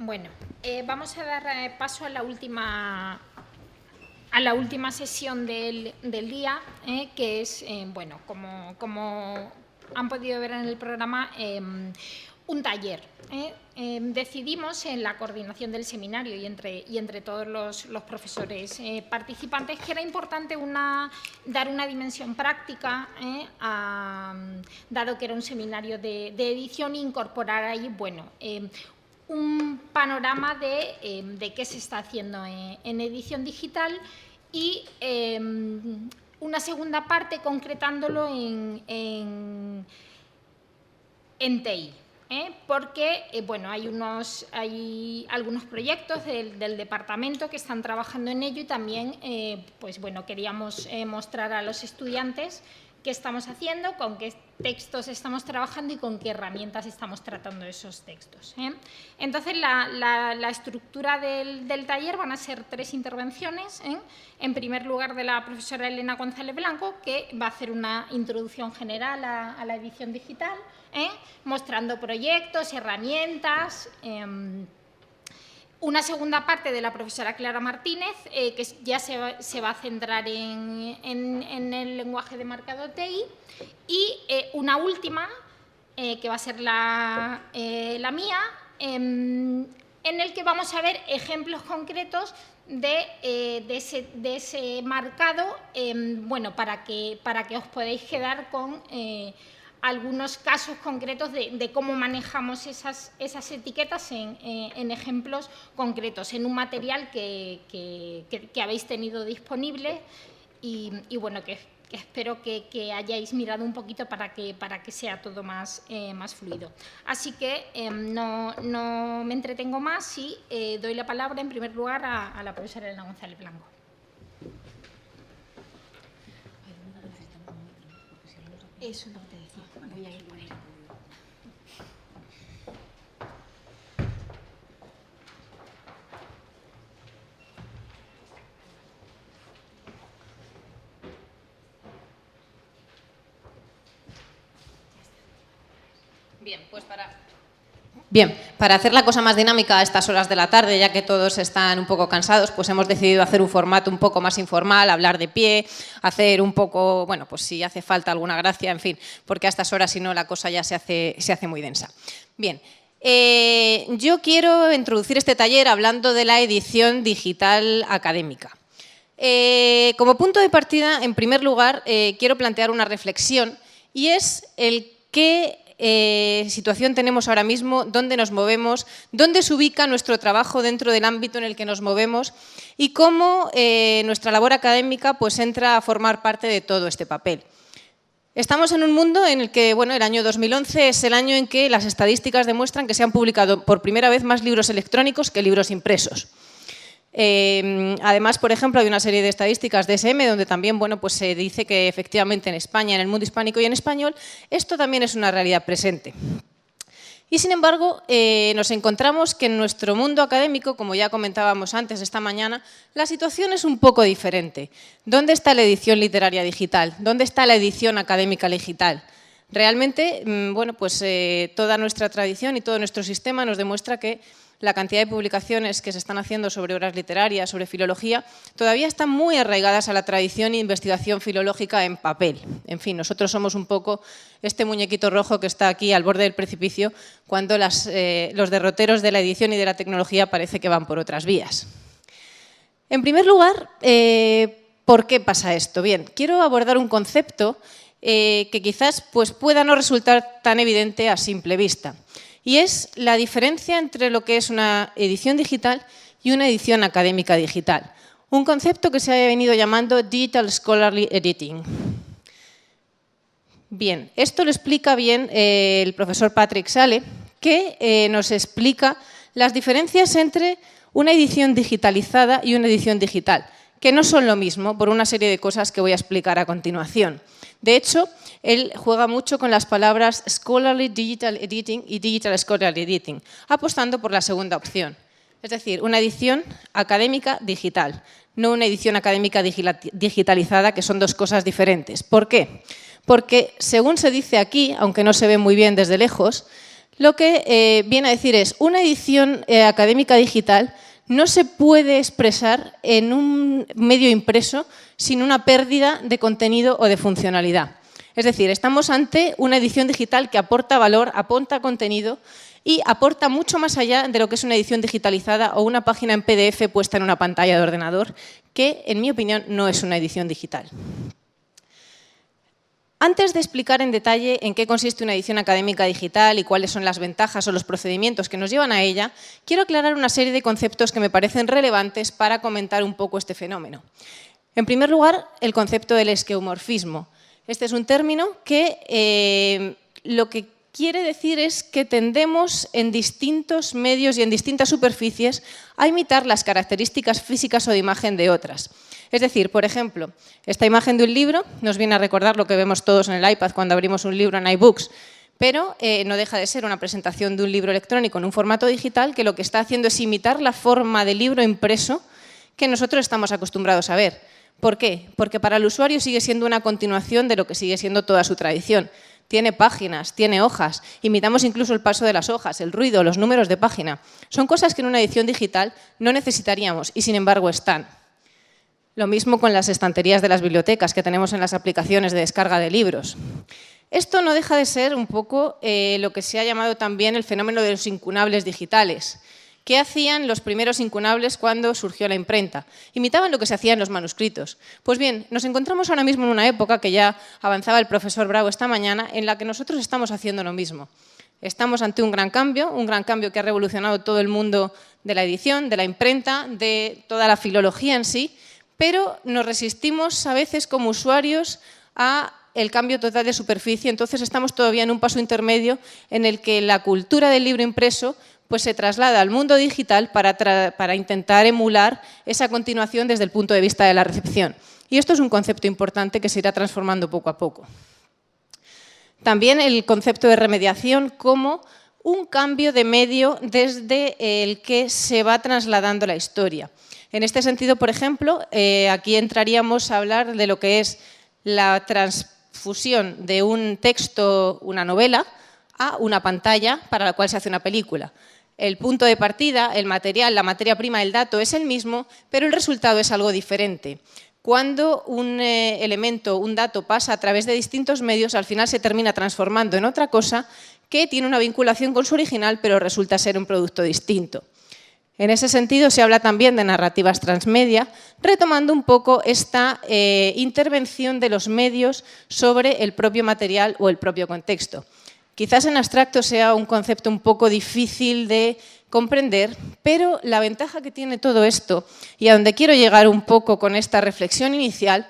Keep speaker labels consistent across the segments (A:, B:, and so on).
A: Bueno, vamos a dar paso a la última sesión del día, que es, bueno, como han podido ver en el programa, un taller. Decidimos en la coordinación del seminario y entre todos los profesores participantes que era importante dar una dimensión práctica, dado que era un seminario de edición, incorporar ahí, bueno, un panorama de qué se está haciendo en edición digital y una segunda parte concretándolo en TI. Porque bueno, hay algunos proyectos del departamento que están trabajando en ello y también pues bueno, queríamos mostrar a los estudiantes qué estamos haciendo, con qué textos estamos trabajando y con qué herramientas estamos tratando esos textos. Entonces, la estructura del taller van a ser 3 intervenciones. En primer lugar, de la profesora Elena González Blanco, que va a hacer una introducción general a la edición digital, mostrando proyectos, herramientas. Una segunda parte de la profesora Clara Martínez, que ya se va a centrar en el lenguaje de marcado TI, y una última, que va a ser la mía, en el que vamos a ver ejemplos concretos de ese marcado, bueno, para que os podáis quedar con algunos casos concretos de cómo manejamos esas etiquetas en ejemplos concretos, en un material que habéis tenido disponible y bueno, que espero que hayáis mirado un poquito para que sea todo más fluido. Así que no me entretengo más y doy la palabra en primer lugar a la profesora Elena González Blanco. Eso es lo que te decía. Voy a ir por él.
B: Para hacer la cosa más dinámica a estas horas de la tarde, ya que todos están un poco cansados, pues hemos decidido hacer un formato un poco más informal, hablar de pie, hacer un poco, bueno, pues si hace falta alguna gracia, en fin, porque a estas horas si no la cosa ya se hace muy densa. Bien, yo quiero introducir este taller hablando de la edición digital académica. Como punto de partida, en primer lugar, quiero plantear una reflexión y es el qué situación tenemos ahora mismo, dónde nos movemos, dónde se ubica nuestro trabajo dentro del ámbito en el que nos movemos y cómo nuestra labor académica pues entra a formar parte de todo este papel. Estamos en un mundo en el que, bueno, el año 2011 es el año en que las estadísticas demuestran que se han publicado por primera vez más libros electrónicos que libros impresos. Además, por ejemplo, hay una serie de estadísticas de SM donde también, bueno, pues se dice que efectivamente en España, en el mundo hispánico y en español, esto también es una realidad presente. Y sin embargo, nos encontramos que en nuestro mundo académico, como ya comentábamos antes esta mañana, la situación es un poco diferente. ¿Dónde está la edición literaria digital? ¿Dónde está la edición académica digital? Realmente, bueno, pues toda nuestra tradición y todo nuestro sistema nos demuestra que la cantidad de publicaciones que se están haciendo sobre obras literarias, sobre filología, todavía están muy arraigadas a la tradición e investigación filológica en papel. En fin, nosotros somos un poco este muñequito rojo que está aquí al borde del precipicio cuando los derroteros de la edición y de la tecnología parece que van por otras vías. En primer lugar, ¿por qué pasa esto? Bien, quiero abordar un concepto que quizás pues, pueda no resultar tan evidente a simple vista. Y es la diferencia entre lo que es una edición digital y una edición académica digital. Un concepto que se ha venido llamando Digital Scholarly Editing. Bien, esto lo explica bien el profesor Patrick Sale, que nos explica las diferencias entre una edición digitalizada y una edición digital, que no son lo mismo por una serie de cosas que voy a explicar a continuación. De hecho, él juega mucho con las palabras Scholarly Digital Editing y Digital Scholarly Editing, apostando por la segunda opción. Es decir, una edición académica digital, no una edición académica digitalizada, que son dos cosas diferentes. ¿Por qué? Porque, según se dice aquí, aunque no se ve muy bien desde lejos, lo que viene a decir es una edición académica digital no se puede expresar en un medio impreso sin una pérdida de contenido o de funcionalidad. Es decir, estamos ante una edición digital que aporta valor, aporta contenido y aporta mucho más allá de lo que es una edición digitalizada o una página en PDF puesta en una pantalla de ordenador, que, en mi opinión, no es una edición digital. Antes de explicar en detalle en qué consiste una edición académica digital y cuáles son las ventajas o los procedimientos que nos llevan a ella, quiero aclarar una serie de conceptos que me parecen relevantes para comentar un poco este fenómeno. En primer lugar, el concepto del esqueumorfismo. Este es un término que lo que quiere decir es que tendemos en distintos medios y en distintas superficies a imitar las características físicas o de imagen de otras. Es decir, por ejemplo, esta imagen de un libro nos viene a recordar lo que vemos todos en el iPad cuando abrimos un libro en iBooks, pero no deja de ser una presentación de un libro electrónico en un formato digital que lo que está haciendo es imitar la forma de libro impreso que nosotros estamos acostumbrados a ver. ¿Por qué? Porque para el usuario sigue siendo una continuación de lo que sigue siendo toda su tradición. Tiene páginas, tiene hojas, imitamos incluso el paso de las hojas, el ruido, los números de página. Son cosas que en una edición digital no necesitaríamos y sin embargo están. Lo mismo con las estanterías de las bibliotecas que tenemos en las aplicaciones de descarga de libros. Esto no deja de ser un poco lo que se ha llamado también el fenómeno de los incunables digitales. ¿Qué hacían los primeros incunables cuando surgió la imprenta? Imitaban lo que se hacía en los manuscritos. Pues bien, nos encontramos ahora mismo en una época que ya avanzaba el profesor Bravo esta mañana, en la que nosotros estamos haciendo lo mismo. Estamos ante un gran cambio que ha revolucionado todo el mundo de la edición, de la imprenta, de toda la filología en sí, pero nos resistimos a veces como usuarios a el cambio total de superficie, entonces estamos todavía en un paso intermedio en el que la cultura del libro impreso pues se traslada al mundo digital para intentar emular esa continuación desde el punto de vista de la recepción. Y esto es un concepto importante que se irá transformando poco a poco. También el concepto de remediación como un cambio de medio desde el que se va trasladando la historia. En este sentido, por ejemplo, aquí entraríamos a hablar de lo que es la transfusión de un texto, una novela, a una pantalla para la cual se hace una película. El punto de partida, el material, la materia prima, el dato es el mismo, pero el resultado es algo diferente. Cuando un elemento, un dato pasa a través de distintos medios, al final se termina transformando en otra cosa que tiene una vinculación con su original, pero resulta ser un producto distinto. En ese sentido, se habla también de narrativas transmedia, retomando un poco esta intervención de los medios sobre el propio material o el propio contexto. Quizás en abstracto sea un concepto un poco difícil de comprender, pero la ventaja que tiene todo esto, y a donde quiero llegar un poco con esta reflexión inicial,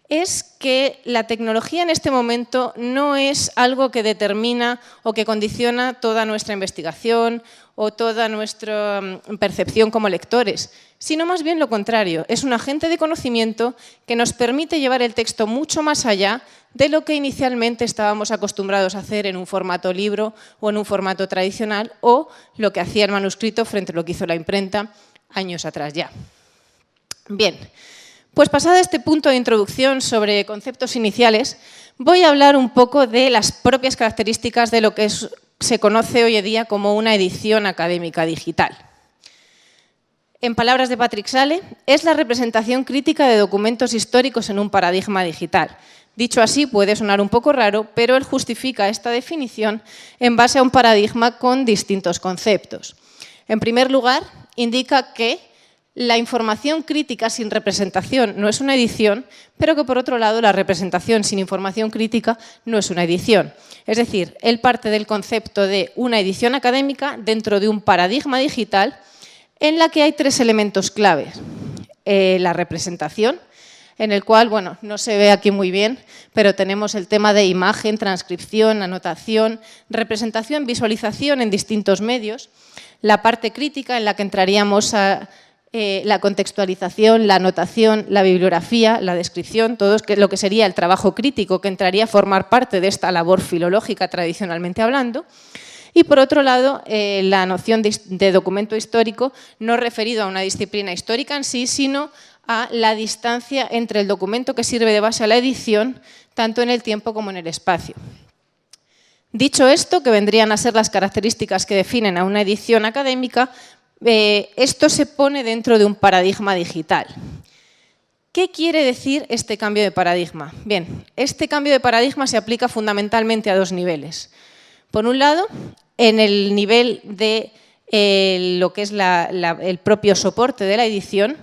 B: es que la tecnología en este momento no es algo que determina o que condiciona toda nuestra investigación o toda nuestra percepción como lectores, sino más bien lo contrario. Es un agente de conocimiento que nos permite llevar el texto mucho más allá de lo que inicialmente estábamos acostumbrados a hacer en un formato libro o en un formato tradicional o lo que hacía el manuscrito frente a lo que hizo la imprenta años atrás ya. Bien. Pues pasado este punto de introducción sobre conceptos iniciales, voy a hablar un poco de las propias características de lo que se conoce hoy en día como una edición académica digital. En palabras de Patrick Sale, es la representación crítica de documentos históricos en un paradigma digital. Dicho así, puede sonar un poco raro, pero él justifica esta definición en base a un paradigma con distintos conceptos. En primer lugar, indica que la información crítica sin representación no es una edición, pero que por otro lado la representación sin información crítica no es una edición. Es decir, él parte del concepto de una edición académica dentro de un paradigma digital en la que hay tres elementos claves. La representación, en el cual, bueno, no se ve aquí muy bien, pero tenemos el tema de imagen, transcripción, anotación, representación, visualización en distintos medios. La parte crítica, en la que entraríamos a la contextualización, la anotación, la bibliografía, la descripción, todo lo que sería el trabajo crítico que entraría a formar parte de esta labor filológica tradicionalmente hablando. Y por otro lado, la noción de documento histórico no referido a una disciplina histórica en sí, sino a la distancia entre el documento que sirve de base a la edición, tanto en el tiempo como en el espacio. Dicho esto, que vendrían a ser las características que definen a una edición académica, esto se pone dentro de un paradigma digital. ¿Qué quiere decir este cambio de paradigma? Bien, este cambio de paradigma se aplica fundamentalmente a dos niveles. Por un lado, en el nivel de lo que es el propio soporte de la edición,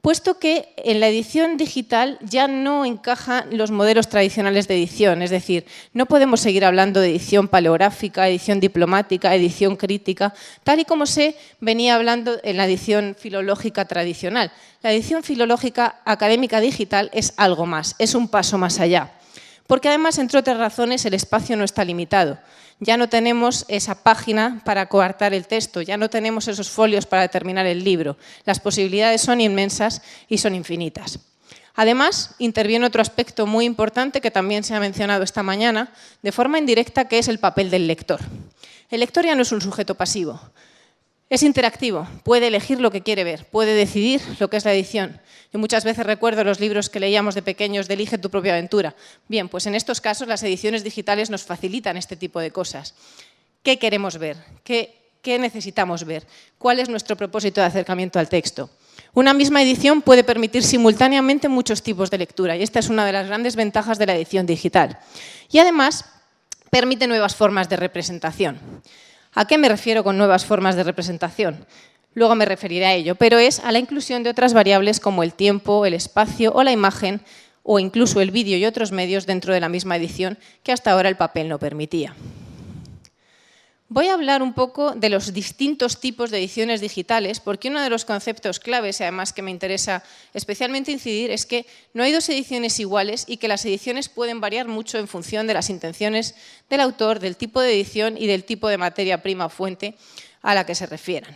B: puesto que en la edición digital ya no encajan los modelos tradicionales de edición, es decir, no podemos seguir hablando de edición paleográfica, edición diplomática, edición crítica, tal y como se venía hablando en la edición filológica tradicional. La edición filológica académica digital es algo más, es un paso más allá, porque además, entre otras razones, el espacio no está limitado. Ya no tenemos esa página para coartar el texto, ya no tenemos esos folios para terminar el libro. Las posibilidades son inmensas y son infinitas. Además, interviene otro aspecto muy importante que también se ha mencionado esta mañana, de forma indirecta, que es el papel del lector. El lector ya no es un sujeto pasivo, es interactivo, puede elegir lo que quiere ver, puede decidir lo que es la edición. Yo muchas veces recuerdo los libros que leíamos de pequeños de Elige tu propia aventura. Bien, pues en estos casos las ediciones digitales nos facilitan este tipo de cosas. ¿Qué queremos ver? ¿Qué necesitamos ver? ¿Cuál es nuestro propósito de acercamiento al texto? Una misma edición puede permitir simultáneamente muchos tipos de lectura y esta es una de las grandes ventajas de la edición digital. Y además permite nuevas formas de representación. ¿A qué me refiero con nuevas formas de representación? Luego me referiré a ello, pero es a la inclusión de otras variables como el tiempo, el espacio o la imagen, o incluso el vídeo y otros medios dentro de la misma edición que hasta ahora el papel no permitía. Voy a hablar un poco de los distintos tipos de ediciones digitales, porque uno de los conceptos claves, y además que me interesa especialmente incidir, es que no hay dos ediciones iguales y que las ediciones pueden variar mucho en función de las intenciones del autor, del tipo de edición y del tipo de materia prima o fuente a la que se refieran.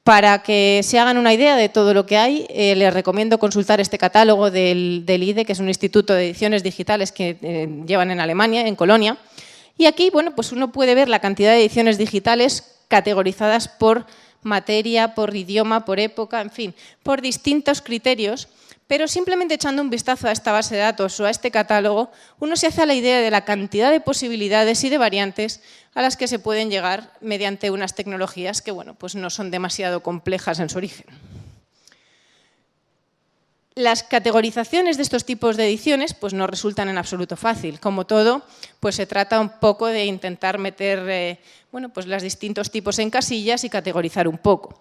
B: Para que se hagan una idea de todo lo que hay, les recomiendo consultar este catálogo del IDE, que es un instituto de ediciones digitales que llevan en Alemania, en Colonia. Y aquí, bueno, pues uno puede ver la cantidad de ediciones digitales categorizadas por materia, por idioma, por época, en fin, por distintos criterios, pero simplemente echando un vistazo a esta base de datos o a este catálogo, uno se hace a la idea de la cantidad de posibilidades y de variantes a las que se pueden llegar mediante unas tecnologías que, bueno, pues no son demasiado complejas en su origen. Las categorizaciones de estos tipos de ediciones pues no resultan en absoluto fácil. Como todo, pues se trata un poco de intentar meter bueno, pues los distintos tipos en casillas y categorizar un poco.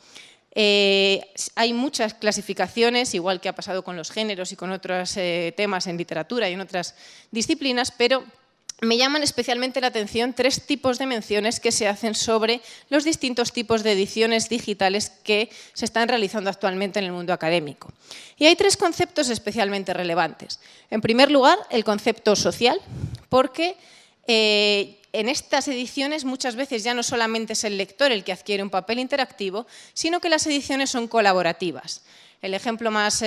B: Hay muchas clasificaciones, igual que ha pasado con los géneros y con otros temas en literatura y en otras disciplinas, pero me llaman especialmente la atención tres tipos de menciones que se hacen sobre los distintos tipos de ediciones digitales que se están realizando actualmente en el mundo académico. Y hay tres conceptos especialmente relevantes. En primer lugar, el concepto social, porque en estas ediciones muchas veces ya no solamente es el lector el que adquiere un papel interactivo, sino que las ediciones son colaborativas. El ejemplo más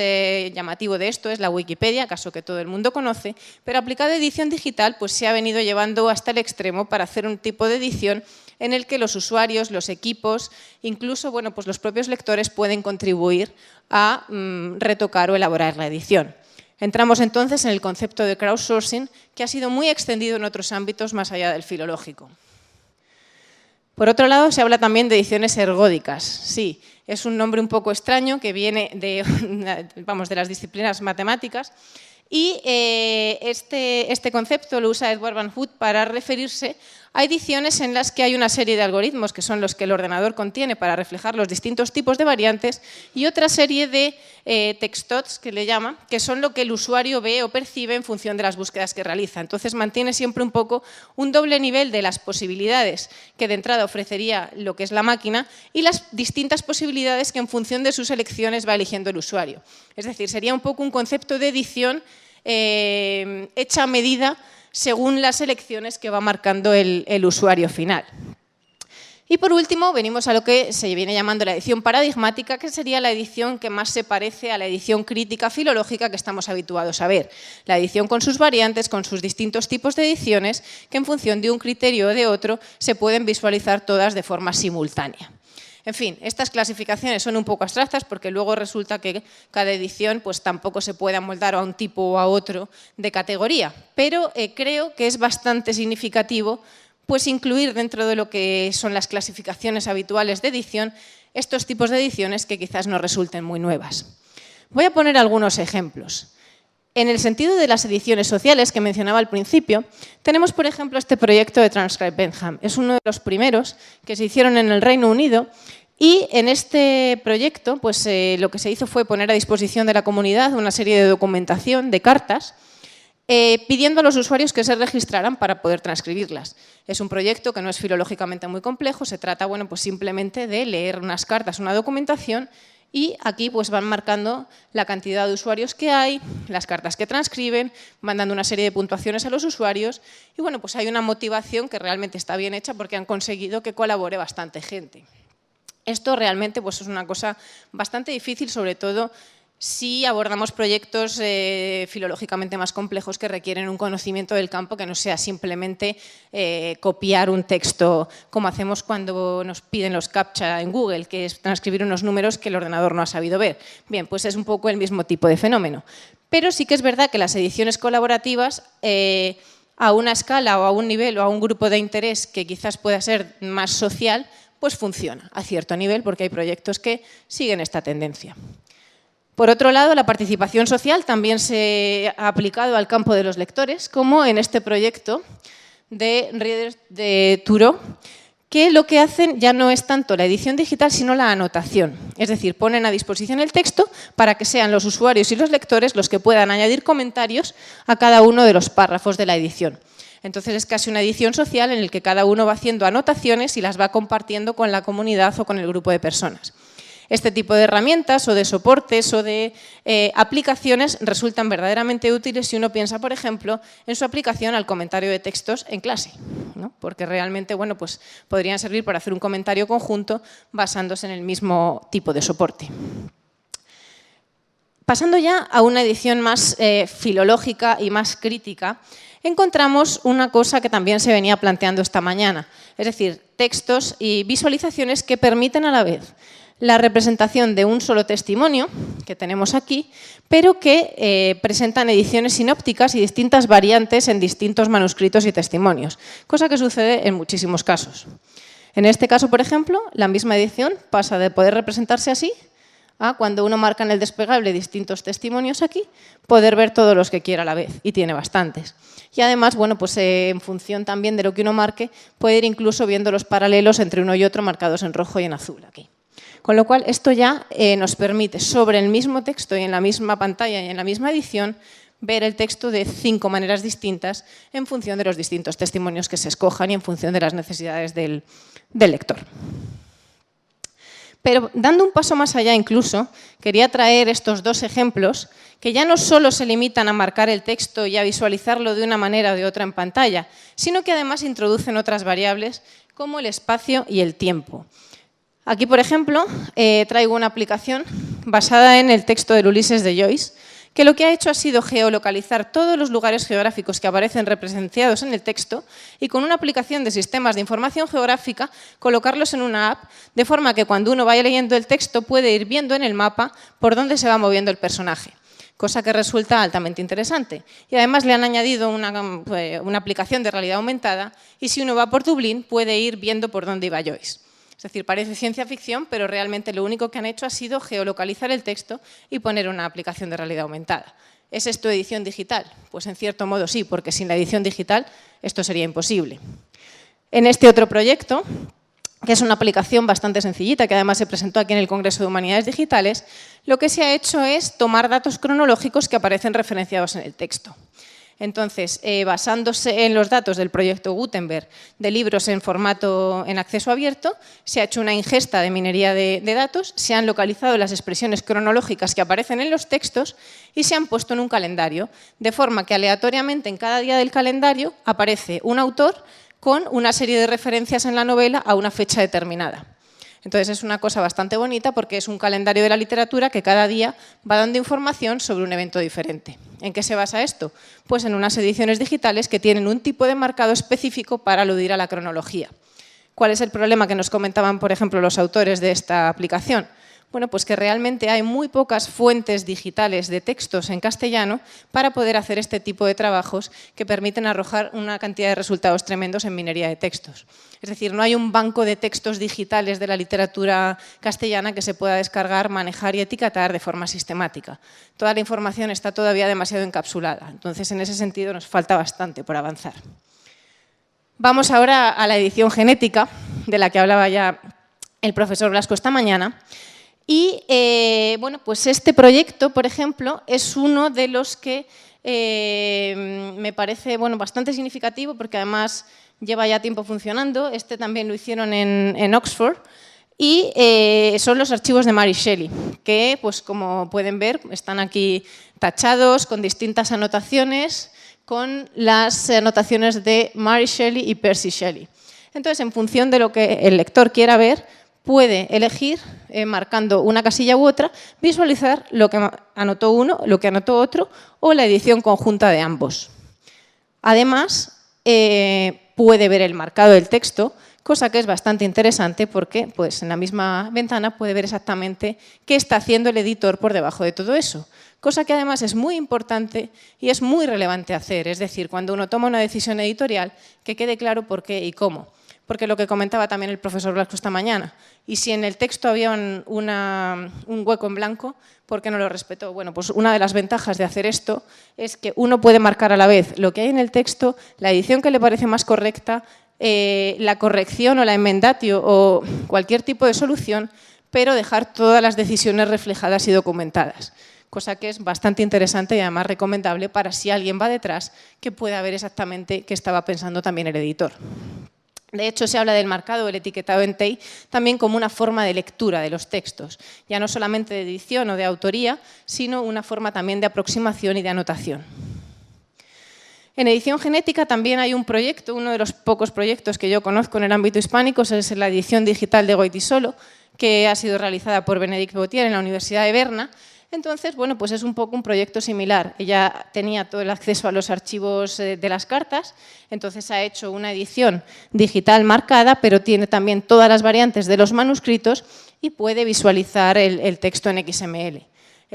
B: llamativo de esto es la Wikipedia, caso que todo el mundo conoce, pero aplicado a edición digital pues se ha venido llevando hasta el extremo para hacer un tipo de edición en el que los usuarios, los equipos, incluso bueno, pues los propios lectores pueden contribuir a retocar o elaborar la edición. Entramos entonces en el concepto de crowdsourcing, que ha sido muy extendido en otros ámbitos más allá del filológico. Por otro lado, se habla también de ediciones ergódicas. Sí, es un nombre un poco extraño que viene de las disciplinas matemáticas y este concepto lo usa Edward Van Hoot para referirse a ediciones en las que hay una serie de algoritmos que son los que el ordenador contiene para reflejar los distintos tipos de variantes y otra serie de textots, que le llama, que son lo que el usuario ve o percibe en función de las búsquedas que realiza. Entonces mantiene siempre un poco un doble nivel de las posibilidades que de entrada ofrecería lo que es la máquina y las distintas posibilidades que en función de sus elecciones va eligiendo el usuario. Es decir, sería un poco un concepto de edición hecha a medida según las elecciones que va marcando el usuario final. Y por último, venimos a lo que se viene llamando la edición paradigmática, que sería la edición que más se parece a la edición crítica filológica que estamos habituados a ver. La edición con sus variantes, con sus distintos tipos de ediciones, que en función de un criterio o de otro se pueden visualizar todas de forma simultánea. En fin, estas clasificaciones son un poco abstractas porque luego resulta que cada edición pues, tampoco se puede amoldar a un tipo o a otro de categoría, pero creo que es bastante significativo pues, incluir dentro de lo que son las clasificaciones habituales de edición estos tipos de ediciones que quizás no resulten muy nuevas. Voy a poner algunos ejemplos. En el sentido de las ediciones sociales que mencionaba al principio, tenemos, por ejemplo, este proyecto de Transcribe Bentham. Es uno de los primeros que se hicieron en el Reino Unido y en este proyecto pues, lo que se hizo fue poner a disposición de la comunidad una serie de documentación, de cartas, pidiendo a los usuarios que se registraran para poder transcribirlas. Es un proyecto que no es filológicamente muy complejo, se trata bueno, pues simplemente de leer unas cartas, una documentación, y aquí pues, van marcando la cantidad de usuarios que hay, las cartas que transcriben, van dando una serie de puntuaciones a los usuarios y bueno, pues hay una motivación que realmente está bien hecha porque han conseguido que colabore bastante gente. Esto realmente pues, es una cosa bastante difícil, sobre todo si abordamos proyectos filológicamente más complejos que requieren un conocimiento del campo que no sea simplemente copiar un texto como hacemos cuando nos piden los CAPTCHA en Google, que es transcribir unos números que el ordenador no ha sabido ver. Bien, pues es un poco el mismo tipo de fenómeno. Pero sí que es verdad que las ediciones colaborativas a una escala o a un nivel o a un grupo de interés que quizás pueda ser más social, pues funciona a cierto nivel porque hay proyectos que siguen esta tendencia. Por otro lado, la participación social también se ha aplicado al campo de los lectores, como en este proyecto de Readers de Turo, que lo que hacen ya no es tanto la edición digital, sino la anotación. Es decir, ponen a disposición el texto para que sean los usuarios y los lectores los que puedan añadir comentarios a cada uno de los párrafos de la edición. Entonces es casi una edición social en la que cada uno va haciendo anotaciones y las va compartiendo con la comunidad o con el grupo de personas. Este tipo de herramientas o de soportes o de aplicaciones resultan verdaderamente útiles si uno piensa, por ejemplo, en su aplicación al comentario de textos en clase, ¿no? Porque realmente bueno, pues, podrían servir para hacer un comentario conjunto basándose en el mismo tipo de soporte. Pasando ya a una edición más filológica y más crítica, encontramos una cosa que también se venía planteando esta mañana, es decir, textos y visualizaciones que permiten a la vez la representación de un solo testimonio, que tenemos aquí, pero que presentan ediciones sinópticas y distintas variantes en distintos manuscritos y testimonios, cosa que sucede en muchísimos casos. En este caso, por ejemplo, la misma edición pasa de poder representarse así a, cuando uno marca en el desplegable distintos testimonios aquí, poder ver todos los que quiera a la vez, y tiene bastantes. Y además, bueno, pues en función también de lo que uno marque, puede ir incluso viendo los paralelos entre uno y otro marcados en rojo y en azul aquí. Con lo cual, esto ya nos permite, sobre el mismo texto y en la misma pantalla y en la misma edición, ver el texto de 5 maneras distintas en función de los distintos testimonios que se escojan y en función de las necesidades del lector. Pero dando un paso más allá incluso, quería traer estos 2 ejemplos que ya no solo se limitan a marcar el texto y a visualizarlo de una manera o de otra en pantalla, sino que además introducen otras variables como el espacio y el tiempo. Aquí, por ejemplo, traigo una aplicación basada en el texto del Ulises de Joyce, que lo que ha hecho ha sido geolocalizar todos los lugares geográficos que aparecen representados en el texto y con una aplicación de sistemas de información geográfica colocarlos en una app, de forma que cuando uno vaya leyendo el texto puede ir viendo en el mapa por dónde se va moviendo el personaje, cosa que resulta altamente interesante. Y además le han añadido una aplicación de realidad aumentada y si uno va por Dublín puede ir viendo por dónde iba Joyce. Es decir, parece ciencia ficción, pero realmente lo único que han hecho ha sido geolocalizar el texto y poner una aplicación de realidad aumentada. ¿Es esto edición digital? Pues en cierto modo sí, porque sin la edición digital esto sería imposible. En este otro proyecto, que es una aplicación bastante sencillita, que además se presentó aquí en el Congreso de Humanidades Digitales, lo que se ha hecho es tomar datos cronológicos que aparecen referenciados en el texto. Entonces, basándose en los datos del proyecto Gutenberg de libros en formato en acceso abierto, se ha hecho una ingesta de minería de datos, se han localizado las expresiones cronológicas que aparecen en los textos y se han puesto en un calendario, de forma que aleatoriamente en cada día del calendario aparece un autor con una serie de referencias en la novela a una fecha determinada. Entonces es una cosa bastante bonita porque es un calendario de la literatura que cada día va dando información sobre un evento diferente. ¿En qué se basa esto? Pues en unas ediciones digitales que tienen un tipo de marcado específico para aludir a la cronología. ¿Cuál es el problema que nos comentaban, por ejemplo, los autores de esta aplicación? Bueno, pues que realmente hay muy pocas fuentes digitales de textos en castellano para poder hacer este tipo de trabajos que permiten arrojar una cantidad de resultados tremendos en minería de textos. Es decir, no hay un banco de textos digitales de la literatura castellana que se pueda descargar, manejar y etiquetar de forma sistemática. Toda la información está todavía demasiado encapsulada. Entonces, en ese sentido, nos falta bastante por avanzar. Vamos ahora a la edición genética, de la que hablaba ya el profesor Blasco esta mañana. Y bueno, pues este proyecto, por ejemplo, es uno de los que me parece bastante significativo porque además lleva ya tiempo funcionando. Este también lo hicieron en Oxford y son los archivos de Mary Shelley, que pues como pueden ver están aquí tachados con distintas anotaciones, con las anotaciones de Mary Shelley y Percy Shelley. Entonces, en función de lo que el lector quiera ver, puede elegir, marcando una casilla u otra, visualizar lo que anotó uno, lo que anotó otro o la edición conjunta de ambos. Además, puede ver el marcado del texto, cosa que es bastante interesante porque pues, en la misma ventana puede ver exactamente qué está haciendo el editor por debajo de todo eso. Cosa que además es muy importante y es muy relevante hacer, es decir, cuando uno toma una decisión editorial, que quede claro por qué y cómo. Porque lo que comentaba también el profesor Blasco esta mañana, y si en el texto había un hueco en blanco, ¿por qué no lo respetó? Bueno, pues una de las ventajas de hacer esto es que uno puede marcar a la vez lo que hay en el texto, la edición que le parece más correcta, la corrección o la enmendatio o cualquier tipo de solución, pero dejar todas las decisiones reflejadas y documentadas. Cosa que es bastante interesante y además recomendable para si alguien va detrás, que pueda ver exactamente qué estaba pensando también el editor. De hecho, se habla del marcado o el etiquetado en TEI también como una forma de lectura de los textos, ya no solamente de edición o de autoría, sino una forma también de aproximación y de anotación. En edición genética también hay un proyecto, uno de los pocos proyectos que yo conozco en el ámbito hispánico, es la edición digital de Goitisolo, que ha sido realizada por Benedict Botier en la Universidad de Berna. Entonces, bueno, pues es un poco un proyecto similar. Ella tenía todo el acceso a los archivos de las cartas, entonces ha hecho una edición digital marcada, pero tiene también todas las variantes de los manuscritos y puede visualizar el texto en XML.